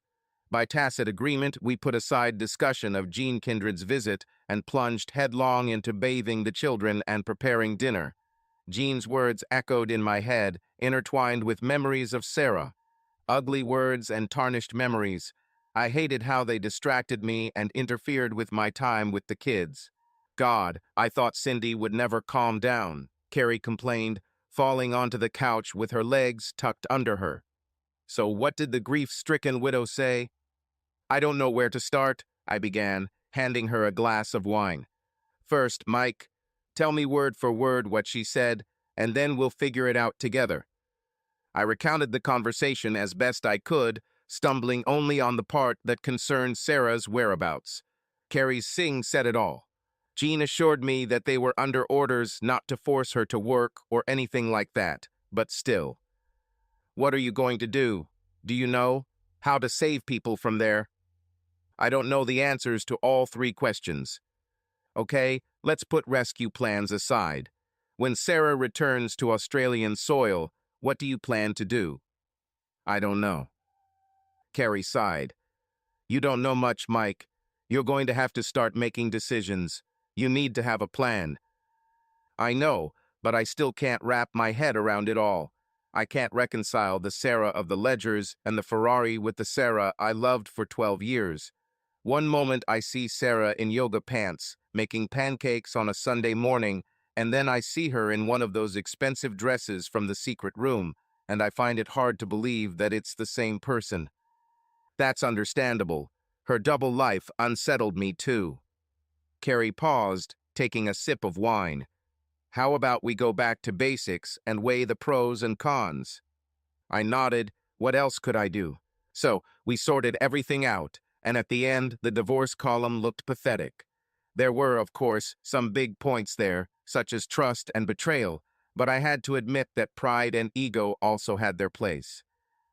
By tacit agreement, we put aside discussion of Jean Kindred's visit and plunged headlong into bathing the children and preparing dinner. Jean's words echoed in my head, intertwined with memories of Sarah. Ugly words and tarnished memories. I hated how they distracted me and interfered with my time with the kids. God, I thought Cindy would never calm down, Carrie complained, falling onto the couch with her legs tucked under her. So what did the grief-stricken widow say? I don't know where to start, I began, handing her a glass of wine. First, Mike, tell me word for word what she said, and then we'll figure it out together. I recounted the conversation as best I could, stumbling only on the part that concerned Sarah's whereabouts. Carrie's sing said it all. Jean assured me that they were under orders not to force her to work or anything like that, but still. What are you going to do? Do you know? How to save people from there? I don't know the answers to all three questions. Okay, let's put rescue plans aside. When Sarah returns to Australian soil, what do you plan to do? I don't know. Carrie sighed. You don't know much, Mike. You're going to have to start making decisions. You need to have a plan. I know, but I still can't wrap my head around it all. I can't reconcile the Sarah of the ledgers and the Ferrari with the Sarah I loved for 12 years. One moment I see Sarah in yoga pants, making pancakes on a Sunday morning, and then I see her in one of those expensive dresses from the secret room, and I find it hard to believe that it's the same person. That's understandable. Her double life unsettled me too. Carrie paused, taking a sip of wine. How about we go back to basics and weigh the pros and cons? I nodded. What else could I do? So, we sorted everything out, and at the end, the divorce column looked pathetic. There were, of course, some big points there, such as trust and betrayal, but I had to admit that pride and ego also had their place.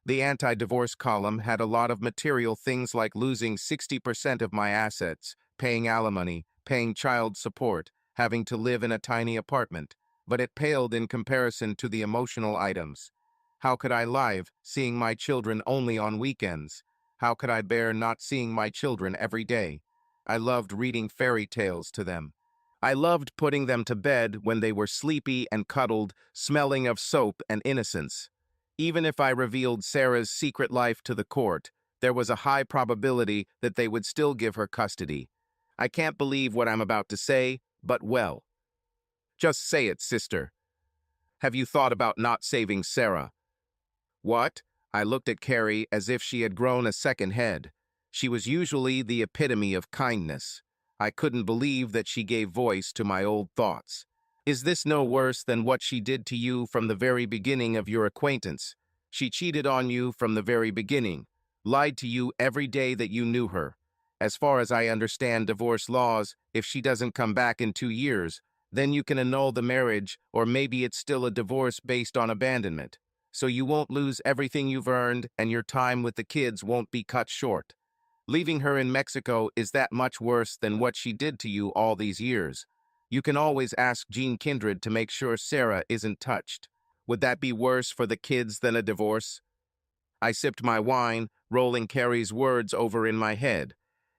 The anti-divorce column had a lot of material things like losing 60% of my assets, paying alimony, paying child support, having to live in a tiny apartment, but it paled in comparison to the emotional items. How could I live, seeing my children only on weekends? How could I bear not seeing my children every day? I loved reading fairy tales to them. I loved putting them to bed when they were sleepy and cuddled, smelling of soap and innocence. Even if I revealed Sarah's secret life to the court, there was a high probability that they would still give her custody. I can't believe what I'm about to say, but well. Just say it, sister. Have you thought about not saving Sarah? What? I looked at Carrie as if she had grown a second head. She was usually the epitome of kindness. I couldn't believe that she gave voice to my old thoughts. Is this no worse than what she did to you from the very beginning of your acquaintance? She cheated on you from the very beginning, lied to you every day that you knew her. As far as I understand divorce laws, if she doesn't come back in 2 years, then you can annul the marriage, or maybe it's still a divorce based on abandonment. So you won't lose everything you've earned, and your time with the kids won't be cut short. Leaving her in Mexico is that much worse than what she did to you all these years. You can always ask Jean Kindred to make sure Sarah isn't touched. Would that be worse for the kids than a divorce? I sipped my wine, rolling Carrie's words over in my head.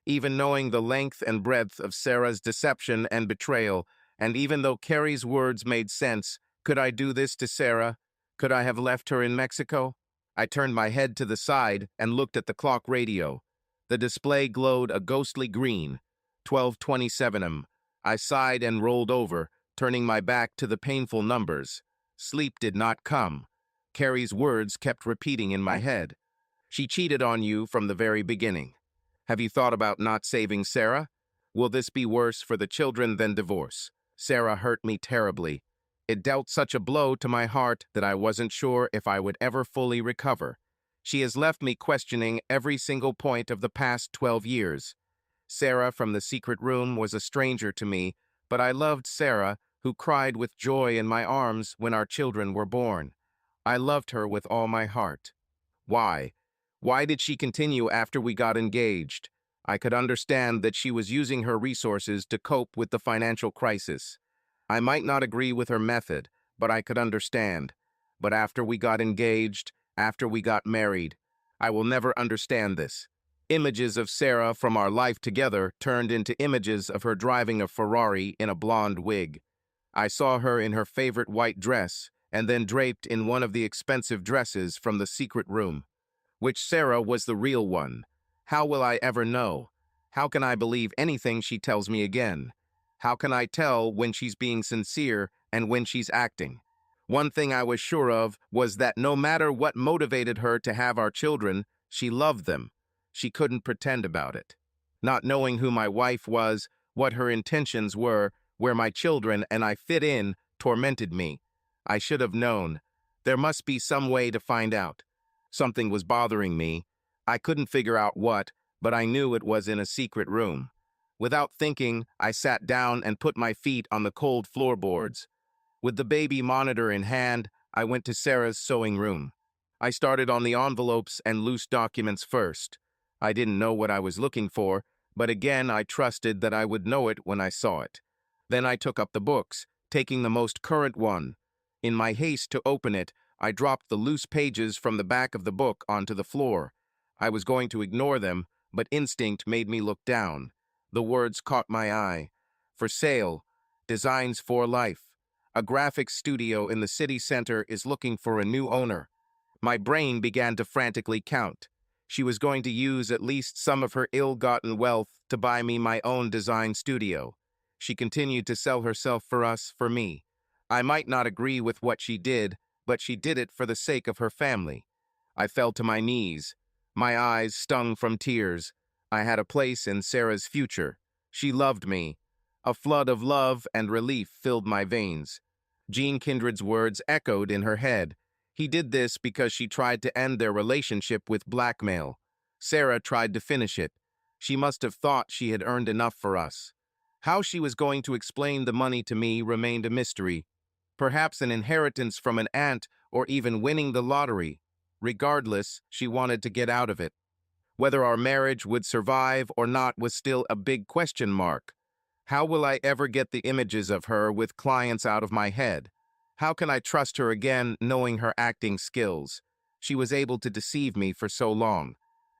Even knowing the length and breadth of Sarah's deception and betrayal, and even though Carrie's words made sense, could I do this to Sarah? Could I have left her in Mexico? I turned my head to the side and looked at the clock radio. The display glowed a ghostly green. 12:27 am. I sighed and rolled over, turning my back to the painful numbers. Sleep did not come. Carrie's words kept repeating in my head. She cheated on you from the very beginning. Have you thought about not saving Sarah? Will this be worse for the children than divorce? Sarah hurt me terribly. It dealt such a blow to my heart that I wasn't sure if I would ever fully recover. She has left me questioning every single point of the past 12 years. Sarah from the secret room was a stranger to me, but I loved Sarah, who cried with joy in my arms when our children were born. I loved her with all my heart. Why? Why did she continue after we got engaged? I could understand that she was using her resources to cope with the financial crisis. I might not agree with her method, but I could understand. But after we got engaged, after we got married, I will never understand this. Images of Sarah from our life together turned into images of her driving a Ferrari in a blonde wig. I saw her in her favorite white dress, and then draped in one of the expensive dresses from the secret room. Which Sarah was the real one? How will I ever know? How can I believe anything she tells me again? How can I tell when she's being sincere and when she's acting? One thing I was sure of was that no matter what motivated her to have our children, she loved them. She couldn't pretend about it. Not knowing who my wife was, what her intentions were, where my children and I fit in, tormented me. I should have known. There must be some way to find out. Something was bothering me. I couldn't figure out what, but I knew it was in a secret room. Without thinking, I sat down and put my feet on the cold floorboards. With the baby monitor in hand, I went to Sarah's sewing room. I started on the envelopes and loose documents first. I didn't know what I was looking for, but again I trusted that I would know it when I saw it. Then I took up the books, taking the most current one. In my haste to open it, I dropped the loose pages from the back of the book onto the floor. I was going to ignore them, but instinct made me look down. The words caught my eye. For sale. Designs for life. A graphics studio in the city center is looking for a new owner. My brain began to frantically count. She was going to use at least some of her ill-gotten wealth to buy me my own design studio. She continued to sell herself for me. I might not agree with what she did, but she did it for the sake of her family. I fell to my knees. My eyes stung from tears. I had a place in Sarah's future. She loved me. A flood of love and relief filled my veins. Jean Kindred's words echoed in her head. He did this because she tried to end their relationship with blackmail. Sarah tried to finish it. She must have thought she had earned enough for us. How she was going to explain the money to me remained a mystery. Perhaps an inheritance from an aunt or even winning the lottery. Regardless, she wanted to get out of it. Whether our marriage would survive or not was still a big question mark. How will I ever get the images of her with clients out of my head? How can I trust her again knowing her acting skills? She was able to deceive me for so long.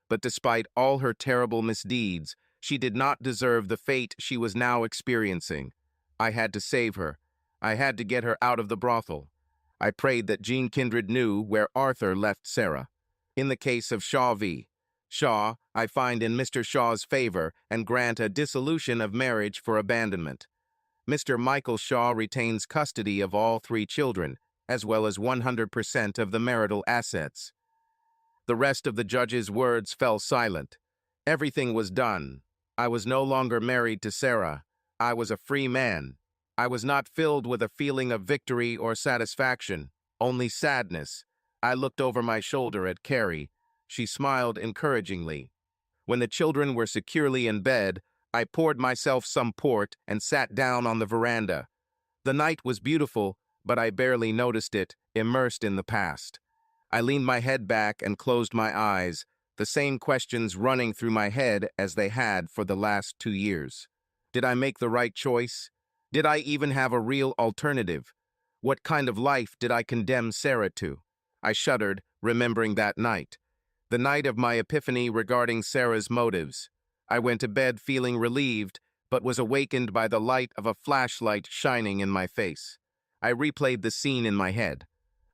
But despite all her terrible misdeeds, she did not deserve the fate she was now experiencing. I had to save her. I had to get her out of the brothel. I prayed that Jean Kindred knew where Arthur left Sarah. In the case of Shaw v. Shaw, I find in Mr. Shaw's favor and grant a dissolution of marriage for abandonment. Mr. Michael Shaw retains custody of all 3 children, as well as 100% of the marital assets. The rest of the judge's words fell silent. Everything was done. I was no longer married to Sarah. I was a free man. I was not filled with a feeling of victory or satisfaction, only sadness. I looked over my shoulder at Carrie. She smiled encouragingly. When the children were securely in bed, I poured myself some port and sat down on the veranda. The night was beautiful, but I barely noticed it, immersed in the past. I leaned my head back and closed my eyes, the same questions running through my head as they had for the last 2 years. Did I make the right choice? Did I even have a real alternative? What kind of life did I condemn Sarah to? I shuddered, remembering that night. The night of my epiphany regarding Sarah's motives. I went to bed feeling relieved, but was awakened by the light of a flashlight shining in my face. I replayed the scene in my head.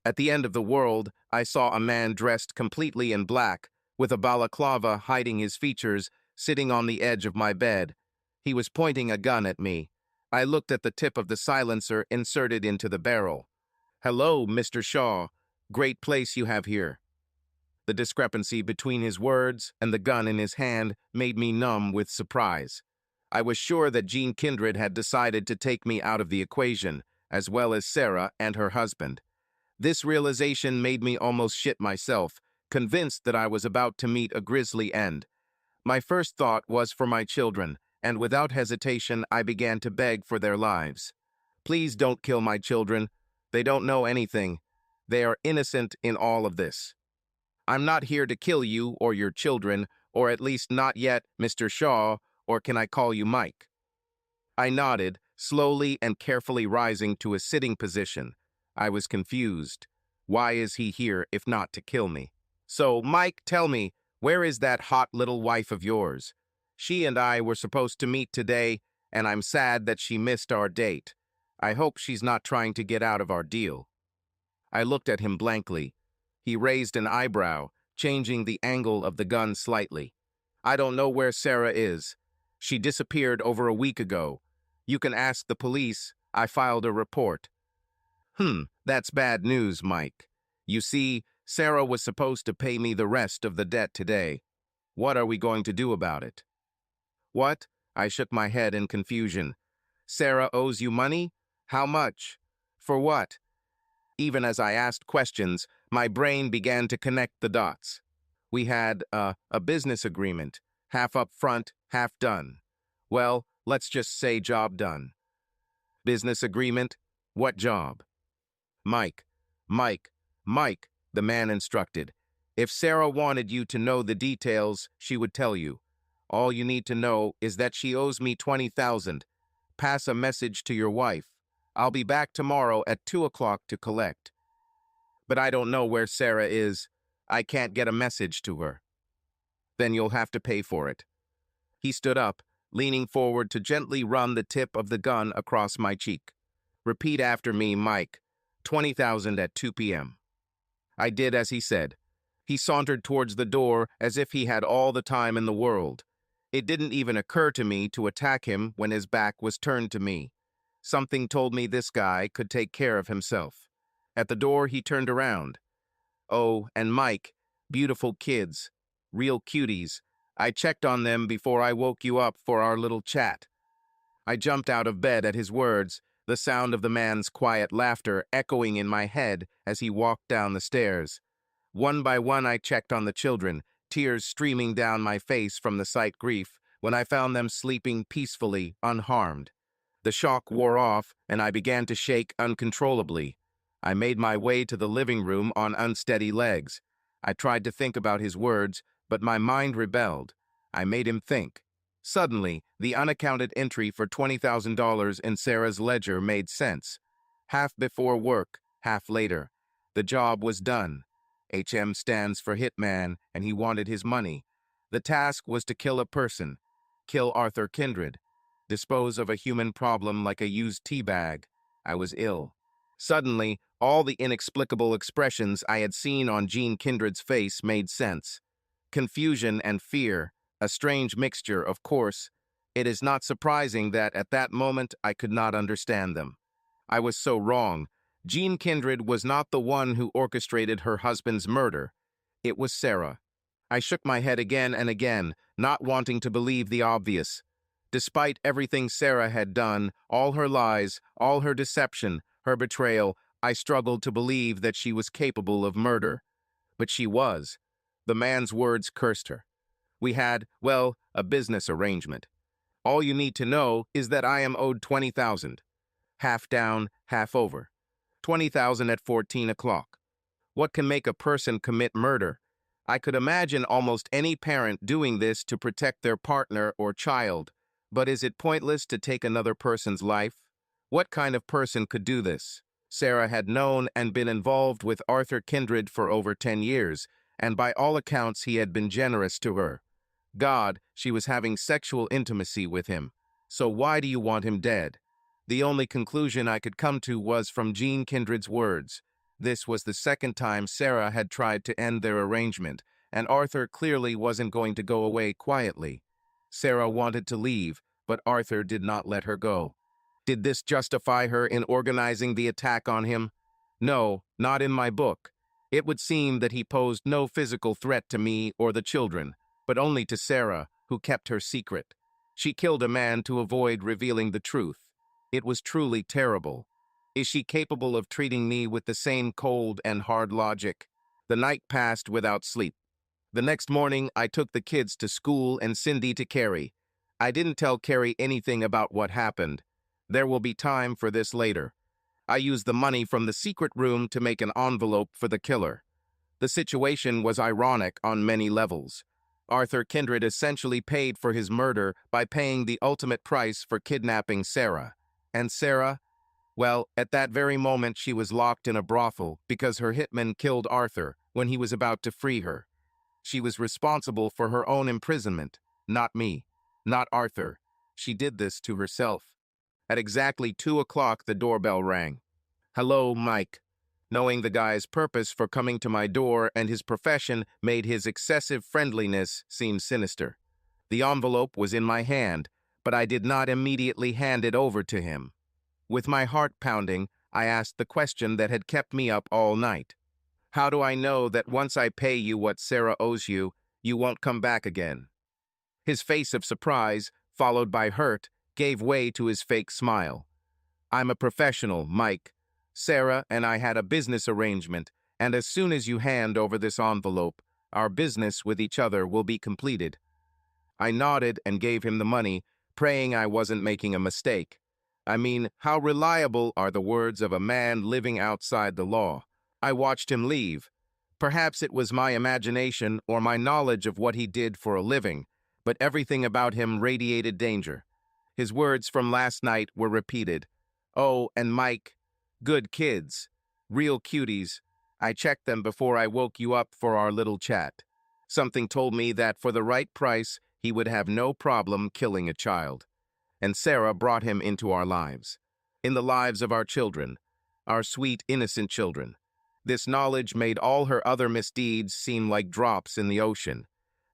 At the end of the world, I saw a man dressed completely in black, with a balaclava hiding his features, sitting on the edge of my bed. He was pointing a gun at me. I looked at the tip of the silencer inserted into the barrel. "Hello, Mr. Shaw. Great place you have here." The discrepancy between his words and the gun in his hand made me numb with surprise. I was sure that Jean Kindred had decided to take me out of the equation, as well as Sarah and her husband. This realization made me almost shit myself, convinced that I was about to meet a grisly end. My first thought was for my children, and without hesitation I began to beg for their lives. "Please don't kill my children. They don't know anything. They are innocent in all of this. I'm not here to kill you or your children, or at least not yet, Mr. Shaw, or can I call you Mike?" I nodded, slowly and carefully rising to a sitting position. I was confused. Why is he here if not to kill me? "So, Mike, tell me, where is that hot little wife of yours? She and I were supposed to meet today, and I'm sad that she missed our date. I hope she's not trying to get out of our deal." I looked at him blankly. He raised an eyebrow, changing the angle of the gun slightly. "I don't know where Sarah is. She disappeared over a week ago. You can ask the police. I filed a report." That's bad news, Mike. You see, Sarah was supposed to pay me the rest of the debt today. What are we going to do about it?" "What?" I shook my head in confusion. "Sarah owes you money? How much? For what?" Even as I asked questions, my brain began to connect the dots. We had a business agreement, half up front, half done. Well, let's just say job done. Business agreement? What job? "Mike, Mike, Mike," the man instructed. "If Sarah wanted you to know the details, she would tell you. All you need to know is that she owes me $20,000. Pass a message to your wife. I'll be back tomorrow at 2 o'clock to collect." "But I don't know where Sarah is. I can't get a message to her." "Then you'll have to pay for it." He stood up, leaning forward to gently run the tip of the gun across my cheek. "Repeat after me, Mike. 20,000 at 2 p.m. I did as he said. He sauntered towards the door as if he had all the time in the world. It didn't even occur to me to attack him when his back was turned to me. Something told me this guy could take care of himself. At the door, he turned around. "Oh, and Mike, beautiful kids, real cuties. I checked on them before I woke you up for our little chat." I jumped out of bed at his words, the sound of the man's quiet laughter echoing in my head as he walked down the stairs. One by one I checked on the children, tears streaming down my face from the sight grief, when I found them sleeping peacefully, unharmed. The shock wore off, and I began to shake uncontrollably. I made my way to the living room on unsteady legs. I tried to think about his words, but my mind rebelled. I made him think. Suddenly, the unaccounted entry for $20,000 in Sarah's ledger made sense. Half before work, half later. The job was done. HM stands for hitman, and he wanted his money. The task was to kill a person. Kill Arthur Kindred. Dispose of a human problem like a used tea bag. I was ill. Suddenly, all the inexplicable expressions I had seen on Jean Kindred's face made sense. Confusion and fear, a strange mixture, of course. It is not surprising that at that moment I could not understand them. I was so wrong. Jean Kindred was not the one who orchestrated her husband's murder. It was Sarah. I shook my head again and again, not wanting to believe the obvious. Despite everything Sarah had done, all her lies, all her deception, her betrayal, I struggled to believe that she was capable of murder. But she was. The man's words cursed her. We had, well, a business arrangement. All you need to know is that I am owed 20,000. Half down, half over. 20,000 at 14 o'clock. What can make a person commit murder? I could imagine almost any parent doing this to protect their partner or child. But is it pointless to take another person's life? What kind of person could do this? Sarah had known and been involved with Arthur Kindred for over 10 years, and by all accounts he had been generous to her. God, she was having sexual intimacy with him. So why do you want him dead? The only conclusion I could come to was from Jean Kindred's words. This was the second time Sarah had tried to end their arrangement, and Arthur clearly wasn't going to go away quietly. Sarah wanted to leave, but Arthur did not let her go. Did this justify her in organizing the attack on him? No, not in my book. It would seem that he posed no physical threat to me or the children, but only to Sarah, who kept her secret. She killed a man to avoid revealing the truth. It was truly terrible. Is she capable of treating me with the same cold and hard logic? The night passed without sleep. The next morning, I took the kids to school and Cindy to Carrie. I didn't tell Carrie anything about what happened. There will be time for this later. I used the money from the secret room to make an envelope for the killer. The situation was ironic on many levels. Arthur Kindred essentially paid for his murder by paying the ultimate price for kidnapping Sarah. And Sarah? Well, at that very moment she was locked in a brothel because her hitman killed Arthur when he was about to free her. She was responsible for her own imprisonment, not me, not Arthur. She did this to herself. At exactly 2 o'clock, the doorbell rang. Hello, Mike. Knowing the guy's purpose for coming to my door and his profession made his excessive friendliness seem sinister. The envelope was in my hand, but I did not immediately hand it over to him. With my heart pounding, I asked the question that had kept me up all night. How do I know that once I pay you what Sarah owes you, you won't come back again? His face of surprise, followed by hurt, gave way to his fake smile. I'm a professional, Mike. Sarah and I had a business arrangement, and as soon as you hand over this envelope, our business with each other will be completed. I nodded and gave him the money, praying I wasn't making a mistake. I mean, how reliable are the words of a man living outside the law? I watched him leave. Perhaps it was my imagination or my knowledge of what he did for a living, but everything about him radiated danger. His words from last night were repeated. Oh, and Mike, good kids, real cuties. I checked them before I woke you up for our little chat. Something told me that for the right price, he would have no problem killing a child. And Sarah brought him into our lives, in the lives of our children, our sweet, innocent children. This knowledge made all her other misdeeds seem like drops in the ocean.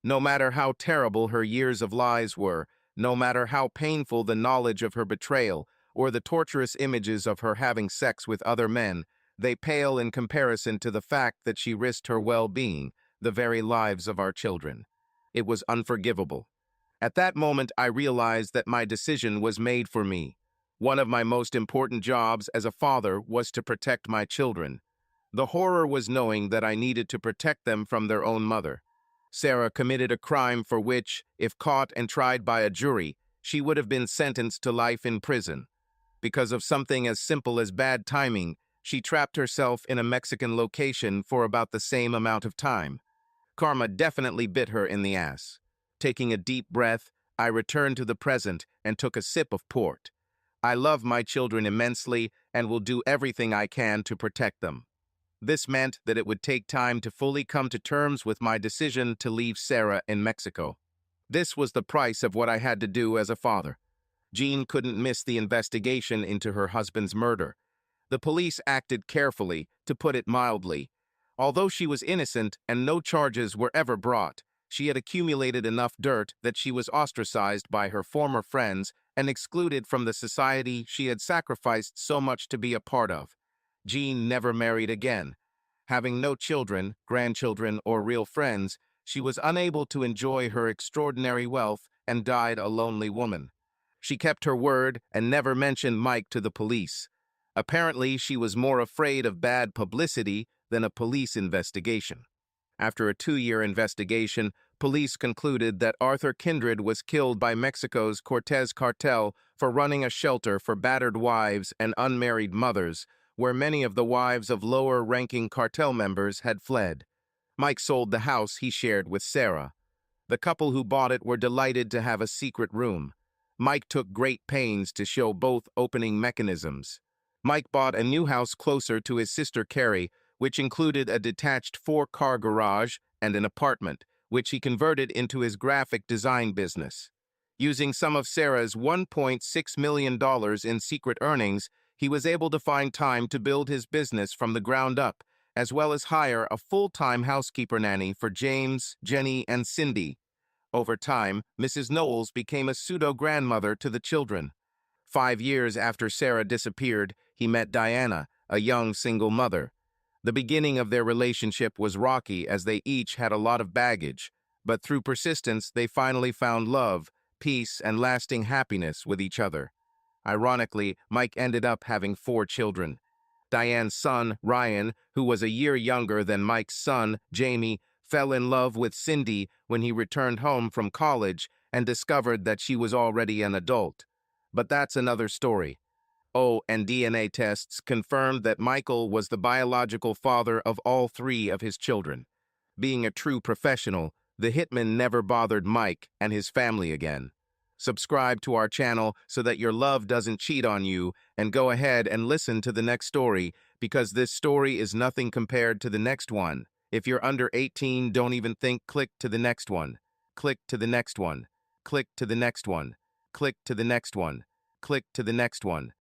No matter how terrible her years of lies were, no matter how painful the knowledge of her betrayal or the torturous images of her having sex with other men, they pale in comparison to the fact that she risked her well-being, the very lives of our children. It was unforgivable. At that moment, I realized that my decision was made for me. One of my most important jobs as a father was to protect my children. The horror was knowing that I needed to protect them from their own mother. Sarah committed a crime for which, if caught and tried by a jury, she would have been sentenced to life in prison. Because of something as simple as bad timing, she trapped herself in a Mexican location for about the same amount of time. Karma definitely bit her in the ass. Taking a deep breath, I returned to the present and took a sip of port. I love my children immensely and will do everything I can to protect them. This meant that it would take time to fully come to terms with my decision to leave Sarah in Mexico. This was the price of what I had to do as a father. Jean couldn't miss the investigation into her husband's murder. The police acted carefully, to put it mildly. Although she was innocent and no charges were ever brought, she had accumulated enough dirt that she was ostracized by her former friends and excluded from the society she had sacrificed so much to be a part of. Jean never married again. Having no children, grandchildren, or real friends, she was unable to enjoy her extraordinary wealth and died a lonely woman. She kept her word and never mentioned Mike to the police. Apparently, she was more afraid of bad publicity than a police investigation. After a 2-year investigation, police concluded that Arthur Kindred was killed by Mexico's Cortez cartel for running a shelter for battered wives and unmarried mothers, where many of the wives of lower-ranking cartel members had fled. Mike sold the house he shared with Sarah. The couple who bought it were delighted to have a secret room. Mike took great pains to show both opening mechanisms. Mike bought a new house closer to his sister Carrie, which included a detached four-car garage and an apartment, which he converted into his graphic design business. Using some of Sarah's $1.6 million in secret earnings, he was able to find time to build his business from the ground up, as well as hire a full-time housekeeper nanny for James, Jenny, and Cindy. Over time, Mrs. Knowles became a pseudo-grandmother to the children. 5 years after Sarah disappeared, he met Diana, a young single mother. The beginning of their relationship was rocky as they each had a lot of baggage, but through persistence they finally found love, peace, and lasting happiness with each other. Ironically, Mike ended up having 4 children. Diane's son, Ryan, who was a year younger than Mike's son, Jamie, fell in love with Cindy when he returned home from college and discovered that she was already an adult. But that's another story. Oh, and DNA tests confirmed that Michael was the biological father of all 3 of his children. Being a true professional, the hitman never bothered Mike and his family again. Subscribe to our channel so that your love doesn't cheat on you, and go ahead and listen to the next story, because this story is nothing compared to the next one. If you're under 18, don't even think. Click to the next one. Click to the next one. Click to the next one. Click to the next one. Click to the next one.